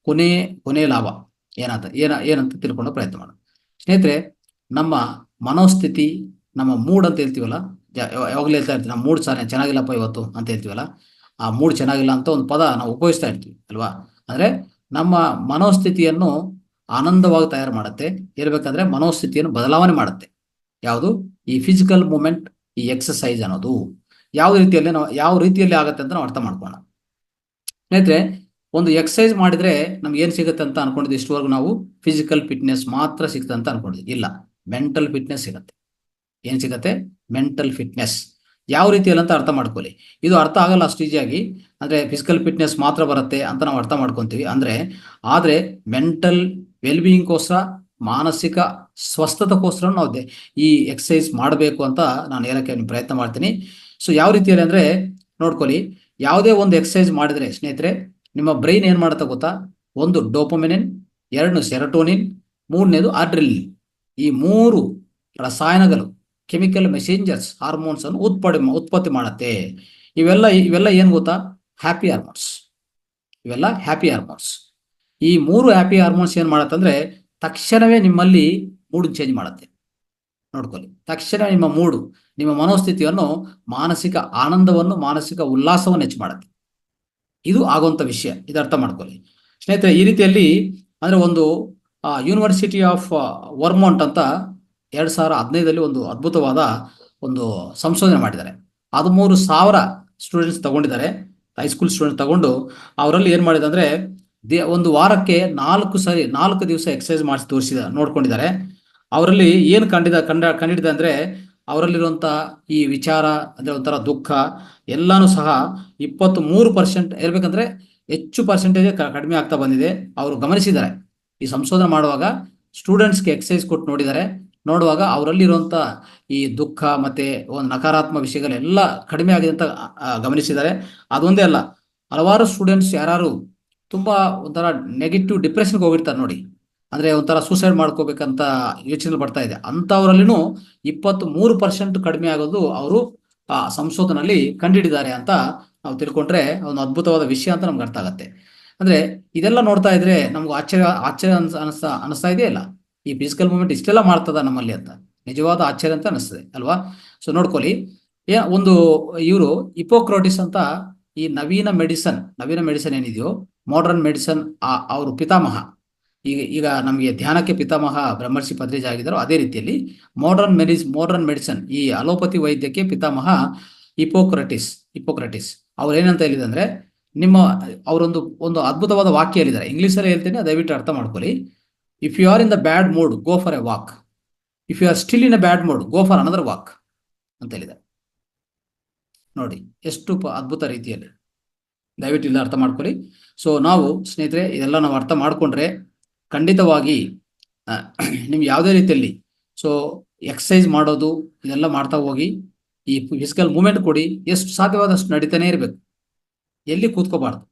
ಕೊನೆ ಲಾಭ ಏನಂತ ತಿಳ್ಕೊಳ್ಳೋ ಪ್ರಯತ್ನ ಮಾಡೋಣ ಸ್ನೇಹಿತರೆ. ನಮ್ಮ ಮನೋಸ್ಥಿತಿ, ನಮ್ಮ ಮೂಡ್ ಅಂತ ಹೇಳ್ತೀವಲ್ಲ, ಯಾವಾಗಲೂ ಹೇಳ್ತಾ ಇರ್ತೀವಿ, ನಮ್ಮ ಮೂಡ್ ಚೆನ್ನಾಗಿಲ್ಲಪ್ಪ ಇವತ್ತು ಅಂತ ಹೇಳ್ತೀವಲ್ಲ. ಆ ಮೂಡ್ ಚೆನ್ನಾಗಿಲ್ಲ ಅಂತ ಒಂದು ಪದ ನಾವು ಉಪಯೋಗಿಸ್ತಾ ಇರ್ತೀವಿ ಅಲ್ವಾ. ಅಂದ್ರೆ ನಮ್ಮ ಮನೋಸ್ಥಿತಿಯನ್ನು ಆನಂದವಾಗಿ ತಯಾರು ಮಾಡುತ್ತೆ. ಹೇಳ್ಬೇಕಂದ್ರೆ ಮನೋಸ್ಥಿತಿಯನ್ನು ಬದಲಾವಣೆ ಮಾಡುತ್ತೆ. ಯಾವುದು? ಈ ಫಿಸಿಕಲ್ ಮೂವ್ಮೆಂಟ್, ಈ ಎಕ್ಸಸೈಸ್ ಅನ್ನೋದು ಯಾವ ರೀತಿಯಲ್ಲಿ ಆಗತ್ತೆ ಅಂತ ನಾವು ಅರ್ಥ ಮಾಡ್ಕೋಣ ಸ್ನೇಹಿತರೆ. ಒಂದು ಎಕ್ಸಸೈಸ್ ಮಾಡಿದ್ರೆ ನಮ್ಗೆ ಏನ್ ಸಿಗುತ್ತೆ ಅಂತ ಅನ್ಕೊಂಡಿದ್ವಿ ಇಷ್ಟವರೆಗೂ ನಾವು? ಫಿಸಿಕಲ್ ಫಿಟ್ನೆಸ್ ಮಾತ್ರ ಸಿಗುತ್ತೆ ಅಂತ ಅನ್ಕೊಂಡಿದ್ವಿ. ಇಲ್ಲ, ಮೆಂಟಲ್ ಫಿಟ್ನೆಸ್ ಸಿಗತ್ತೆ. ಏನ್ ಸಿಗತ್ತೆ? Mental fitness. ಯಾವ ರೀತಿಯಲ್ಲಿ ಅಂತ ಅರ್ಥ ಮಾಡ್ಕೊಳ್ಳಿ. ಇದು ಅರ್ಥ ಆಗಲ್ಲ ಅಷ್ಟು ಈಸಿಯಾಗಿ. ಅಂದ್ರೆ ಫಿಸಿಕಲ್ ಫಿಟ್ನೆಸ್ ಮಾತ್ರ ಬರುತ್ತೆ ಅಂತ ನಾವು ಅರ್ಥ ಮಾಡ್ಕೊಂತೀವಿ. ಆದ್ರೆ ಮೆಂಟಲ್ ವೆಲ್ಬೀಯಿಂಗ್ಗೋಸ್ಕರ, ಮಾನಸಿಕ ಸ್ವಸ್ಥತಕ್ಕೋಸ್ಕರ ನಾವು ಈ ಎಕ್ಸಸೈಸ್ ಮಾಡಬೇಕು ಅಂತ ನಾನು ಹೇಳಕ್ಕೆ ಪ್ರಯತ್ನ ಮಾಡ್ತೀನಿ. ಸೊ ಯಾವ ರೀತಿಯಲ್ಲಿ ಅಂದ್ರೆ ನೋಡ್ಕೊಳ್ಳಿ, ಯಾವುದೇ ಒಂದು ಎಕ್ಸಸೈಸ್ ಮಾಡಿದ್ರೆ ಸ್ನೇಹಿತರೆ, ನಿಮ್ಮ ಬ್ರೈನ್ ಏನ್ ಮಾಡುತ್ತೆ ಗೊತ್ತಾ? ಒಂದು ಡೋಪಮಿನ್, 2 ಸೆರೋಟೋನಿನ್, 3ನೇದು ಅಡ್ರಿನಲಿನ್. ಈ 3 ರಸಾಯನಗಳು, ಕೆಮಿಕಲ್ ಮೆಸೇಂಜರ್ಸ್, ಹಾರ್ಮೋನ್ಸ್ ಅನ್ನು ಉತ್ಪತ್ತಿ ಮಾಡುತ್ತೆ. ಇವೆಲ್ಲ ಏನ್ ಗೊತ್ತಾ? Happy hormones. ಇವೆಲ್ಲ ಹ್ಯಾಪಿ ಹಾರ್ಮೋನ್ಸ್. ಈ 3 ಹ್ಯಾಪಿ ಹಾರ್ಮೋನ್ಸ್ ಏನ್ ಮಾಡತ್ತಂದ್ರೆ ತಕ್ಷಣವೇ ನಿಮ್ಮಲ್ಲಿ ಮೂಡ್ ಚೇಂಜ್ ಮಾಡುತ್ತೆ. ನೋಡ್ಕೊಳ್ಳಿ, ತಕ್ಷಣ ನಿಮ್ಮ ಮನೋಸ್ಥಿತಿಯನ್ನು, ಮಾನಸಿಕ ಆನಂದವನ್ನು, ಮಾನಸಿಕ ಉಲ್ಲಾಸವನ್ನು ಹೆಚ್ಚು ಮಾಡುತ್ತೆ. ಇದು ಆಗುವಂತ ವಿಷಯ. ಇದು ಅರ್ಥ ಮಾಡ್ಕೊಳ್ಳಿ. ಸ್ನೇಹಿತರೆ, ಈ ರೀತಿಯಲ್ಲಿ ಅಂದ್ರೆ ಒಂದು ಯೂನಿವರ್ಸಿಟಿ ಆಫ್ ವರ್ಮೌಂಟ್ ಅಂತ 2015ರಲ್ಲಿ ಒಂದು ಅದ್ಭುತವಾದ ಒಂದು ಸಂಶೋಧನೆ ಮಾಡಿದ್ದಾರೆ. 13,000 ಸ್ಟೂಡೆಂಟ್ಸ್ ತಗೊಂಡಿದ್ದಾರೆ, ಹೈಸ್ಕೂಲ್ ಸ್ಟೂಡೆಂಟ್ ತಗೊಂಡು ಅವರಲ್ಲಿ ಏನ್ ಮಾಡಿದೆ ಅಂದ್ರೆ ಒಂದು ವಾರಕ್ಕೆ 4 ದಿವಸ ಎಕ್ಸರ್ಸೈಸ್ ಮಾಡಿಸಿ ನೋಡ್ಕೊಂಡಿದ್ದಾರೆ. ಅವರಲ್ಲಿ ಏನು ಕಂಡಿಡಿದೆ ಅಂದ್ರೆ ಅವರಲ್ಲಿರುವಂತ ಈ ವಿಚಾರ ಅಂದ್ರೆ ಒಂಥರ ದುಃಖ ಎಲ್ಲಾನು ಸಹ 23% ಇರ್ಬೇಕಂದ್ರೆ ಹೆಚ್ಚು ಪರ್ಸೆಂಟೇಜ್ ಕಡಿಮೆ ಆಗ್ತಾ ಬಂದಿದೆ. ಅವರು ಗಮನಿಸಿದ್ದಾರೆ, ಈ ಸಂಶೋಧನೆ ಮಾಡುವಾಗ ಸ್ಟೂಡೆಂಟ್ಸ್ಗೆ ಎಕ್ಸರ್ಸೈಸ್ ಕೊಟ್ಟು ನೋಡುವಾಗ ಅವರಲ್ಲಿರುವಂತ ಈ ದುಃಖ ಮತ್ತೆ ಒಂದು ನಕಾರಾತ್ಮಕ ವಿಷಯಗಳೆಲ್ಲ ಕಡಿಮೆ ಆಗಿದೆ ಅಂತ ಗಮನಿಸಿದ್ದಾರೆ. ಅದೊಂದೇ ಅಲ್ಲ, ಹಲವಾರು ಸ್ಟೂಡೆಂಟ್ಸ್ ಯಾರು ತುಂಬಾ ಒಂಥರ ನೆಗೆಟಿವ್ ಡಿಪ್ರೆಷನ್ಗೆ ಹೋಗಿರ್ತಾರೆ ನೋಡಿ, ಅಂದ್ರೆ ಒಂಥರ ಸೂಸೈಡ್ ಮಾಡ್ಕೋಬೇಕಂತ ಯೋಚನೆ ಬರ್ತಾ ಇದೆ, ಅಂತವರಲ್ಲಿನೂ 23% ಕಡಿಮೆ ಆಗೋದು ಅವರು ಸಂಶೋಧನೆಯಲ್ಲಿ ಕಂಡುಹಿಡಿದ್ದಾರೆ ಅಂತ ನಾವು ತಿಳ್ಕೊಂಡ್ರೆ ಒಂದು ಅದ್ಭುತವಾದ ವಿಷಯ ಅಂತ ನಮ್ಗೆ ಅರ್ಥ ಆಗತ್ತೆ. ಅಂದ್ರೆ ಇದೆಲ್ಲ ನೋಡ್ತಾ ಇದ್ರೆ ನಮ್ಗೆ ಆಶ್ಚರ್ಯ ಅನಿಸ್ತಾ ಇದೆಯಲ್ಲ, ಈ ಫಿಸಿಕಲ್ ಮೂವ್ಮೆಂಟ್ ಇಷ್ಟೆಲ್ಲ ಮಾಡ್ತದ ನಮ್ಮಲ್ಲಿ ಅಂತ ನಿಜವಾದ ಆಶ್ಚರ್ಯ ಅಂತ ಅನಿಸ್ತದೆ ಅಲ್ವಾ. ಸೊ ನೋಡ್ಕೊಳ್ಳಿ, ಒಂದು ಇವರು ಹಿಪೋಕ್ರಾಟಿಸ್ ಅಂತ ಈ ನವೀನ ಮೆಡಿಸನ್ ಏನಿದೆಯೋ, ಮಾಡರ್ನ್ ಮೆಡಿಸನ್, ಅವರು ಪಿತಾಮಹ. ಈಗ ನಮಗೆ ಧ್ಯಾನಕ್ಕೆ ಪಿತಾಮಹ ಬ್ರಹ್ಮರ್ಷಿ ಪತ್ರಿಜಿ ಆಗಿದ್ದಾರೋ, ಅದೇ ರೀತಿಯಲ್ಲಿ ಮಾಡರ್ನ್ ಮೆಡಿಸನ್, ಈ ಅಲೋಪತಿ ವೈದ್ಯಕ್ಕೆ ಪಿತಾಮಹ ಹಿಪೋಕ್ರಟಿಸ್ ಅವ್ರು ಏನಂತ ಹೇಳಿದೆ ಅಂದ್ರೆ, ಅವರೊಂದು ಅದ್ಭುತವಾದ ವಾಕ್ಯ ಹೇಳಿದ್ದಾರೆ. ಇಂಗ್ಲಿಷಲ್ಲಿ ಹೇಳ್ತೇನೆ, ದಯವಿಟ್ಟು ಅರ್ಥ ಮಾಡ್ಕೊಳ್ಳಿ. If you are in the bad mood, go for a walk. If you are still in a bad mood, go for another walk ಅಂತ ಹೇಳಿದ್ದಾರೆ. ನೋಡಿ ಎಷ್ಟು ಅದ್ಭುತ ರೀತಿಯಲ್ಲಿ, ದಯವಿಟ್ಟು ಇಲ್ಲ ಅರ್ಥ ಮಾಡ್ಕೊಳ್ಳಿ. ಸೊ ನಾವು ಸ್ನೇಹಿತರೆ ಇದೆಲ್ಲ ನಾವು ಅರ್ಥ ಮಾಡ್ಕೊಂಡ್ರೆ ಖಂಡಿತವಾಗಿ ನಿಮ್ಗೆ ಯಾವುದೇ ರೀತಿಯಲ್ಲಿ ಸೊ ಎಕ್ಸಸೈಸ್ ಮಾಡೋದು ಇದೆಲ್ಲ ಮಾಡ್ತಾ ಹೋಗಿ, ಈ ಫಿಸಿಕಲ್ ಮೂವ್ಮೆಂಟ್ ಕೊಡಿ, ಎಷ್ಟು ಸಾಧ್ಯವಾದಷ್ಟು ನಡೀತಾನೆ ಇರಬೇಕು. ಎಲ್ಲಿ ಕೂತ್ಕೋಬಾರ್ದು,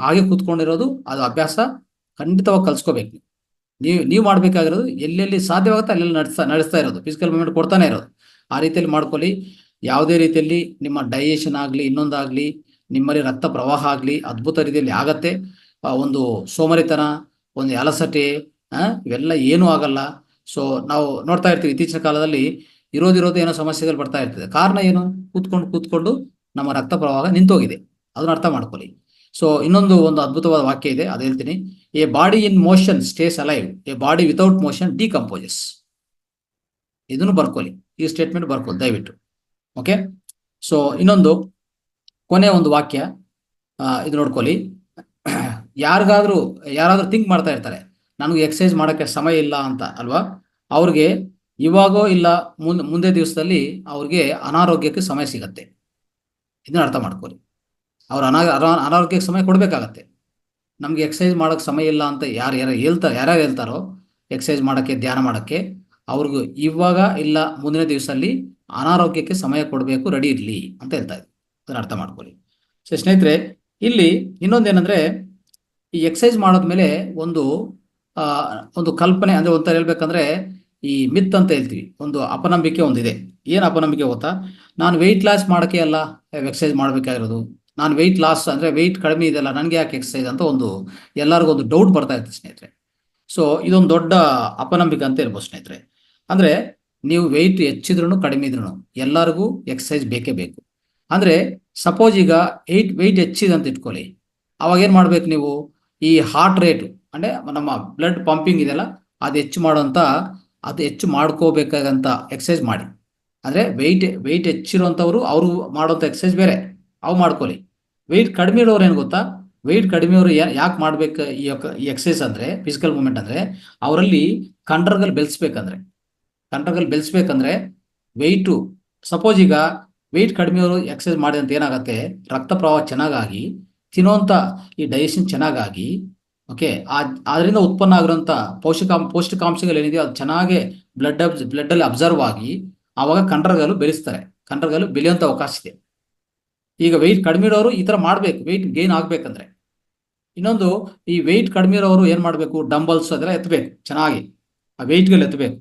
ಹಾಗೆ ಕೂತ್ಕೊಂಡಿರೋದು ಅದು ಅಭ್ಯಾಸ ಖಂಡಿತವಾಗಿ ಕಲ್ಸ್ಕೋಬೇಕು. ನೀವು ಮಾಡ್ಬೇಕಾಗಿರೋದು ಎಲ್ಲೆಲ್ಲಿ ಸಾಧ್ಯವಾಗುತ್ತೆ ಅಲ್ಲೆಲ್ಲಿ ನಡೆಸ್ತಾ ಇರೋದು, ಫಿಸಿಕಲ್ ಮೂವ್ಮೆಂಟ್ ಕೊಡ್ತಾನೆ ಇರೋದು. ಆ ರೀತಿಯಲ್ಲಿ ಮಾಡ್ಕೊಳ್ಳಿ. ಯಾವುದೇ ರೀತಿಯಲ್ಲಿ ನಿಮ್ಮ ಡೈಜೆಷನ್ ಆಗಲಿ, ಇನ್ನೊಂದಾಗಲಿ, ನಿಮ್ಮಲ್ಲಿ ರಕ್ತ ಪ್ರವಾಹ ಆಗಲಿ ಅದ್ಭುತ ರೀತಿಯಲ್ಲಿ ಆಗತ್ತೆ. ಒಂದು ಸೋಮರಿತನ, ಒಂದು ಅಲಸಟೆ, ಇವೆಲ್ಲ ಏನೂ ಆಗಲ್ಲ. ಸೊ ನಾವು ನೋಡ್ತಾ ಇರ್ತೀವಿ ಇತ್ತೀಚಿನ ಕಾಲದಲ್ಲಿ ಇರೋದು ಏನೋ ಸಮಸ್ಯೆಗಳು ಬರ್ತಾ ಇರ್ತದೆ. ಕಾರಣ ಏನು? ಕೂತ್ಕೊಂಡು ನಮ್ಮ ರಕ್ತ ಪ್ರವಾಹ ನಿಂತೋಗಿದೆ. ಅದನ್ನ ಅರ್ಥ ಮಾಡ್ಕೊಳ್ಳಿ. ಸೊ ಒಂದು ಅದ್ಭುತವಾದ ವಾಕ್ಯ ಇದೆ, ಅದು ಹೇಳ್ತೀನಿ. A body in motion stays alive, A body without motion decomposes. ಇದನ್ನು ಬರ್ಕೊಳ್ಳಿ, ಈ ಸ್ಟೇಟ್ಮೆಂಟ್ ಬರ್ಕೊಳ್ಳಿ ದಯವಿಟ್ಟು. ಓಕೆ. ಸೊ ಇನ್ನೊಂದು ಕೊನೆ ಒಂದು ವಾಕ್ಯ, ಇದು ನೋಡ್ಕೊಳ್ಳಿ. ಯಾರಾದ್ರೂ ಥಿಂಕ್ ಮಾಡ್ತಾ ಇರ್ತಾರೆ, ನನಗೆ ಎಕ್ಸರ್ಸೈಸ್ ಮಾಡೋಕ್ಕೆ ಸಮಯ ಇಲ್ಲ ಅಂತ ಅಲ್ವಾ. ಅವ್ರಿಗೆ ಇವಾಗೋ ಇಲ್ಲ ಮುಂದೆ ದಿವಸದಲ್ಲಿ ಅವ್ರಿಗೆ ಅನಾರೋಗ್ಯಕ್ಕೆ ಸಮಯ ಸಿಗತ್ತೆ. ಇದನ್ನ ಅರ್ಥ ಮಾಡ್ಕೊಳ್ಳಿ. ಅವ್ರು ಅನಾರೋಗ್ಯಕ್ಕೆ ಸಮಯ ಕೊಡಬೇಕಾಗತ್ತೆ. ನಮ್ಗೆ ಎಕ್ಸರ್ಸೈಸ್ ಮಾಡೋಕ್ಕೆ ಸಮಯ ಇಲ್ಲ ಅಂತ ಯಾರ್ಯಾರು ಹೇಳ್ತಾರೋ ಎಕ್ಸರ್ಸೈಸ್ ಮಾಡೋಕ್ಕೆ, ಧ್ಯಾನ ಮಾಡೋಕ್ಕೆ, ಅವ್ರಿಗೂ ಇವಾಗ ಇಲ್ಲ ಮುಂದಿನ ದಿವಸದಲ್ಲಿ ಅನಾರೋಗ್ಯಕ್ಕೆ ಸಮಯ ಕೊಡಬೇಕು, ರೆಡಿ ಇರಲಿ ಅಂತ ಹೇಳ್ತಾ ಇದ್ವಿ. ಅದನ್ನ ಅರ್ಥ ಮಾಡ್ಕೊಳ್ಳಿ. ಸೊ ಸ್ನೇಹಿತರೆ, ಇಲ್ಲಿ ಇನ್ನೊಂದೇನೆಂದ್ರೆ, ಈ ಎಕ್ಸರ್ಸೈಸ್ ಮಾಡೋದ್ಮೇಲೆ ಒಂದು ಕಲ್ಪನೆ, ಅಂದ್ರೆ ಒಂಥರ ಹೇಳ್ಬೇಕಂದ್ರೆ ಈ ಮಿತ್ ಅಂತ ಹೇಳ್ತೀವಿ, ಒಂದು ಅಪನಂಬಿಕೆ ಒಂದಿದೆ. ಏನು ಅಪನಂಬಿಕೆ ಗೊತ್ತಾ? ನಾನು ವೆಯ್ಟ್ ಲಾಸ್ ಮಾಡೋಕ್ಕೆ ಅಲ್ಲ ಎಕ್ಸರ್ಸೈಸ್ ಮಾಡಬೇಕಾಗಿರೋದು, ನಾನು ವೆಯ್ಟ್ ಲಾಸ್ ಅಂದರೆ ವೆಯ್ಟ್ ಕಡಿಮೆ ಇದೆಯಲ್ಲ, ನನಗೆ ಯಾಕೆ ಎಕ್ಸರ್ಸೈಸ್ ಅಂತ ಎಲ್ಲರಿಗೂ ಒಂದು ಡೌಟ್ ಬರ್ತಾ ಇರ್ತದೆ ಸ್ನೇಹಿತರೆ. ಸೊ ಇದೊಂದು ದೊಡ್ಡ ಅಪನಂಬಿಕೆ ಅಂತ ಹೇಳ್ಬೋದು ಸ್ನೇಹಿತರೆ. ಅಂದರೆ ನೀವು ವೆಯ್ಟ್ ಹೆಚ್ಚಿದ್ರೂ ಕಡಿಮೆ ಇದ್ರೂ ಎಲ್ಲರಿಗೂ ಎಕ್ಸರ್ಸೈಸ್ ಬೇಕೇ ಬೇಕು. ಅಂದರೆ ಸಪೋಸ್ ಈಗ ವೆಯ್ಟ್ ಹೆಚ್ಚಿದೆ ಅಂತ ಇಟ್ಕೊಳ್ಳಿ, ಅವಾಗ ಏನು ಮಾಡ್ಬೇಕು ನೀವು? ಈ ಹಾರ್ಟ್ ರೇಟು ಅಂದರೆ ನಮ್ಮ ಬ್ಲಡ್ ಪಂಪಿಂಗ್ ಇದೆಯಲ್ಲ, ಅದು ಹೆಚ್ಚು ಮಾಡ್ಕೋಬೇಕಾಗಂತ ಎಕ್ಸರ್ಸೈಸ್ ಮಾಡಿ. ಅಂದರೆ ವೆಯ್ಟ್ ಹೆಚ್ಚಿರುವಂಥವ್ರು ಅವರು ಮಾಡೋಂಥ ಎಕ್ಸರ್ಸೈಸ್ ಬೇರೆ, ಅವು ಮಾಡ್ಕೊಳ್ಳಿ. ವೆಯ್ಟ್ ಕಡಿಮೆ ಇರೋರು ಏನು ಗೊತ್ತಾ? ವೆಯ್ಟ್ ಕಡಿಮೆ ಇರೋರು ಯಾಕೆ ಮಾಡ್ಬೇಕು ಈ ಎಕ್ಸರ್ಸೈಸ್ ಅಂದರೆ, ಫಿಸಿಕಲ್ ಮೂವ್ಮೆಂಟ್ ಅಂದರೆ, ಅವರಲ್ಲಿ ಕಂಡರಗಳು ಬೆಳೆಸ್ಬೇಕಂದ್ರೆ ವೆಯ್ಟು, ಸಪೋಸ್ ಈಗ ವೆಯ್ಟ್ ಕಡಿಮೆ ಇರೋರು ಎಕ್ಸರ್ಸೈಸ್ ಮಾಡಿದಂತ ಏನಾಗುತ್ತೆ? ರಕ್ತ ಪ್ರವಾಹ ಚೆನ್ನಾಗಾಗಿ, ತಿನ್ನೋಂಥ ಈ ಡೈಜೆಷನ್ ಚೆನ್ನಾಗಾಗಿ, ಓಕೆ, ಅದರಿಂದ ಉತ್ಪನ್ನ ಆಗಿರೋಂಥ ಪೌಷ್ಟಿಕಾಂಶಗಳು ಏನಿದೆಯೋ ಅದು ಚೆನ್ನಾಗಿ ಬ್ಲಡ್ಡಲ್ಲಿ ಅಬ್ಸರ್ವ್ ಆಗಿ ಆವಾಗ ಕಂಡರಗಳು ಬೆಳೆಯುವಂಥ ಅವಕಾಶ ಇದೆ. ಈಗ ವೆಯ್ಟ್ ಕಡಿಮೆ ಇರೋರು ಈ ಥರ ಮಾಡಬೇಕು, ವೆಯ್ಟ್ ಗೇನ್ ಆಗಬೇಕಂದ್ರೆ. ಇನ್ನೊಂದು, ಈ ವೆಯ್ಟ್ ಕಡಿಮೆ ಇರೋರು ಏನು ಮಾಡಬೇಕು? ಡಂಬಲ್ಸ್ ಅದೆಲ್ಲ ಎತ್ತಬೇಕು, ಚೆನ್ನಾಗಿ ಆ ವೆಯ್ಟ್ಗಳು ಎತ್ತಬೇಕು.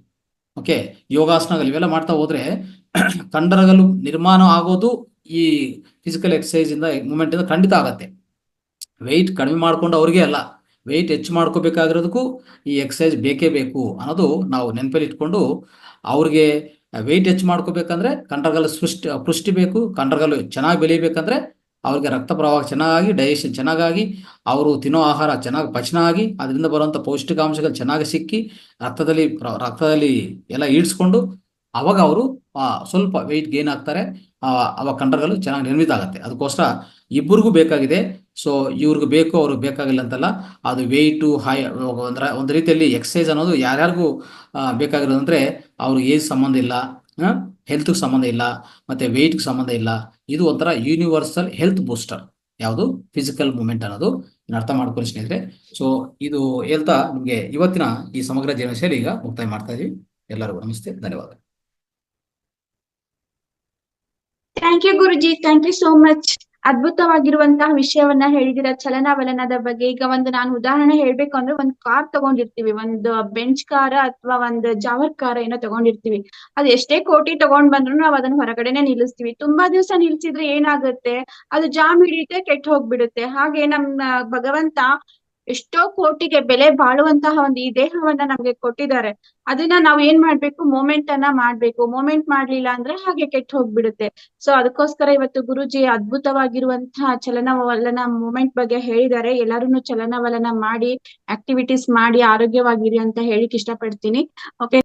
ಓಕೆ, ಯೋಗಾಸನಗಳು ಇವೆಲ್ಲ ಮಾಡ್ತಾ ಹೋದ್ರೆ ಕಂಡರಗಳು ನಿರ್ಮಾಣ ಆಗೋದು ಈ ಫಿಸಿಕಲ್ ಎಕ್ಸರ್ಸೈಸ್ ಇಂದ, ಮೂವ್ಮೆಂಟ್ ಇಂದ ಖಂಡಿತ ಆಗತ್ತೆ. ವೆಯ್ಟ್ ಕಡಿಮೆ ಮಾಡ್ಕೊಂಡು ಅವ್ರಿಗೆ ಅಲ್ಲ, ವೆಯ್ಟ್ ಹೆಚ್ಚು ಮಾಡ್ಕೋಬೇಕಾಗಿರೋದಕ್ಕೂ ಈ ಎಕ್ಸರ್ಸೈಸ್ ಬೇಕೇ ಬೇಕು ಅನ್ನೋದು ನಾವು ನೆನಪಲ್ಲಿ ಇಟ್ಕೊಂಡು, ಅವ್ರಿಗೆ ವೆಯ್ಟ್ ಹೆಚ್ಚು ಮಾಡ್ಕೋಬೇಕಂದ್ರೆ ಕಂಡರಗಳು ಪುಷ್ಟಿ ಬೇಕು, ಕಂಡರಗಳು ಚೆನ್ನಾಗಿ ಬೆಳಿಬೇಕಂದ್ರೆ ಅವ್ರಿಗೆ ರಕ್ತ ಪ್ರವಾಹ ಚೆನ್ನಾಗಿ, ಡೈಜೆಷನ್ ಚೆನ್ನಾಗಾಗಿ, ಅವರು ತಿನ್ನೋ ಆಹಾರ ಚೆನ್ನಾಗಿ ಪಚನ ಆಗಿ, ಅದರಿಂದ ಬರುವಂಥ ಪೌಷ್ಟಿಕಾಂಶಗಳು ಚೆನ್ನಾಗಿ ಸಿಕ್ಕಿ, ರಕ್ತದಲ್ಲಿ ಎಲ್ಲ ಈಡ್ಸ್ಕೊಂಡು ಅವಾಗ ಅವರು ಸ್ವಲ್ಪ ವೆಯ್ಟ್ ಗೇನ್ ಆಗ್ತಾರೆ. ಅವಾಗ ಕಂಡರಗಳು ಚೆನ್ನಾಗಿ ನಿರ್ಮಿತ ಆಗುತ್ತೆ. ಅದಕ್ಕೋಸ್ಕರ ಇಬ್ಬರಿಗೂ ಬೇಕಾಗಿದೆ. ಸೊ ಇವ್ರಿಗೆ ಬೇಕು, ಅವ್ರಿಗೆ ಬೇಕಾಗಿಲ್ಲ ಅಂತಲ್ಲ. ಅದು ವೆಯ್ಟು ಹೈ ಒಂದು ರೀತಿಯಲ್ಲಿ ಎಕ್ಸಸೈಸ್ ಅನ್ನೋದು ಯಾರ್ಯಾರಿಗೂ ಬೇಕಾಗಿರೋದು ಅಂದರೆ ಅವ್ರಿಗೆ ಏಜ್ ಸಂಬಂಧ ಇಲ್ಲ, ಹೆಲ್ತ್ಗೆ ಸಂಬಂಧ ಇಲ್ಲ, ಮತ್ತು ವೆಯ್ಟ್ಗೆ ಸಂಬಂಧ ಇಲ್ಲ. ಇದು ಒಂಥರ ಯೂನಿವರ್ಸಲ್ ಹೆಲ್ತ್ ಬೂಸ್ಟರ್. ಯಾವುದು ಫಿಸಿಕಲ್ ಮೂಮೆಂಟ್ ಅನ್ನೋದು ಅರ್ಥ ಮಾಡ್ಕೊಳ್ಳಿ ಸ್ನೇಹಿತರೆ. ಸೊ ಇದು ಹೇಳ್ತಾ ನಿಮಗೆ ಇವತ್ತಿನ ಈ ಸಮಗ್ರ ಜೀವನ ಶೈಲಿ ಈಗ ಮುಕ್ತಾಯ ಮಾಡ್ತಾ ಇದೀವಿ. ಎಲ್ಲರಿಗೂ ನಮಸ್ತೆ, ಧನ್ಯವಾದ. Thank you Guruji, thank you so much. ಅದ್ಭುತವಾಗಿರುವಂತಹ ವಿಷಯವನ್ನ ಹೇಳಿದಿರ ಚಲನವಲನದ ಬಗ್ಗೆ. ಈಗ ನಾನು ಉದಾಹರಣೆ ಹೇಳ್ಬೇಕು ಅಂದ್ರೆ, ಒಂದ್ ಕಾರ್ ತಗೊಂಡಿರ್ತೀವಿ, ಒಂದು ಬೆಂಚ್ ಕಾರ ಅಥವಾ ಒಂದು ಜಾವರ್ ಕಾರ ಏನೋ ತಗೊಂಡಿರ್ತೀವಿ. ಅದು ಎಷ್ಟೇ ಕೋಟಿ ತಗೊಂಡ್ ಬಂದ್ರು ನಾವ್ ಅದನ್ನ ಹೊರಗಡೆನೆ ನಿಲ್ಲಿಸ್ತೀವಿ. ತುಂಬಾ ದಿವಸ ನಿಲ್ಸಿದ್ರೆ ಏನಾಗುತ್ತೆ, ಅದು ಜಾಮ್ ಹಿಡಿಯುತ್ತೆ, ಕೆಟ್ಟ ಹೋಗ್ಬಿಡುತ್ತೆ. ಹಾಗೆ ನಮ್ಮ ಭಗವಂತ ಎಷ್ಟೋ ಕೋಟಿಗೆ ಬೆಲೆ ಬಾಳುವಂತಹ ಒಂದು ಈ ದೇಹವನ್ನ ನಮ್ಗೆ ಕೊಟ್ಟಿದ್ದಾರೆ. ಅದನ್ನ ನಾವ್ ಏನ್ ಮಾಡ್ಬೇಕು, ಮೂಮೆಂಟ್ ಅನ್ನ ಮಾಡ್ಬೇಕು. ಮೂಮೆಂಟ್ ಮಾಡ್ಲಿಲ್ಲ ಅಂದ್ರೆ ಹಾಗೆ ಕೆಟ್ಟ ಹೋಗ್ಬಿಡುತ್ತೆ. ಸೊ ಅದಕ್ಕೋಸ್ಕರ ಇವತ್ತು ಗುರುಜಿ ಅದ್ಭುತವಾಗಿರುವಂತಹ ಚಲನವಲನ ಮೂಮೆಂಟ್ ಬಗ್ಗೆ ಹೇಳಿದ್ದಾರೆ. ಎಲ್ಲಾರು ಚಲನವಲನ ಮಾಡಿ, ಆಕ್ಟಿವಿಟೀಸ್ ಮಾಡಿ ಆರೋಗ್ಯವಾಗಿರಿ ಅಂತ ಹೇಳಿಕ್ ಇಷ್ಟಪಡ್ತೀನಿ. ಓಕೆ.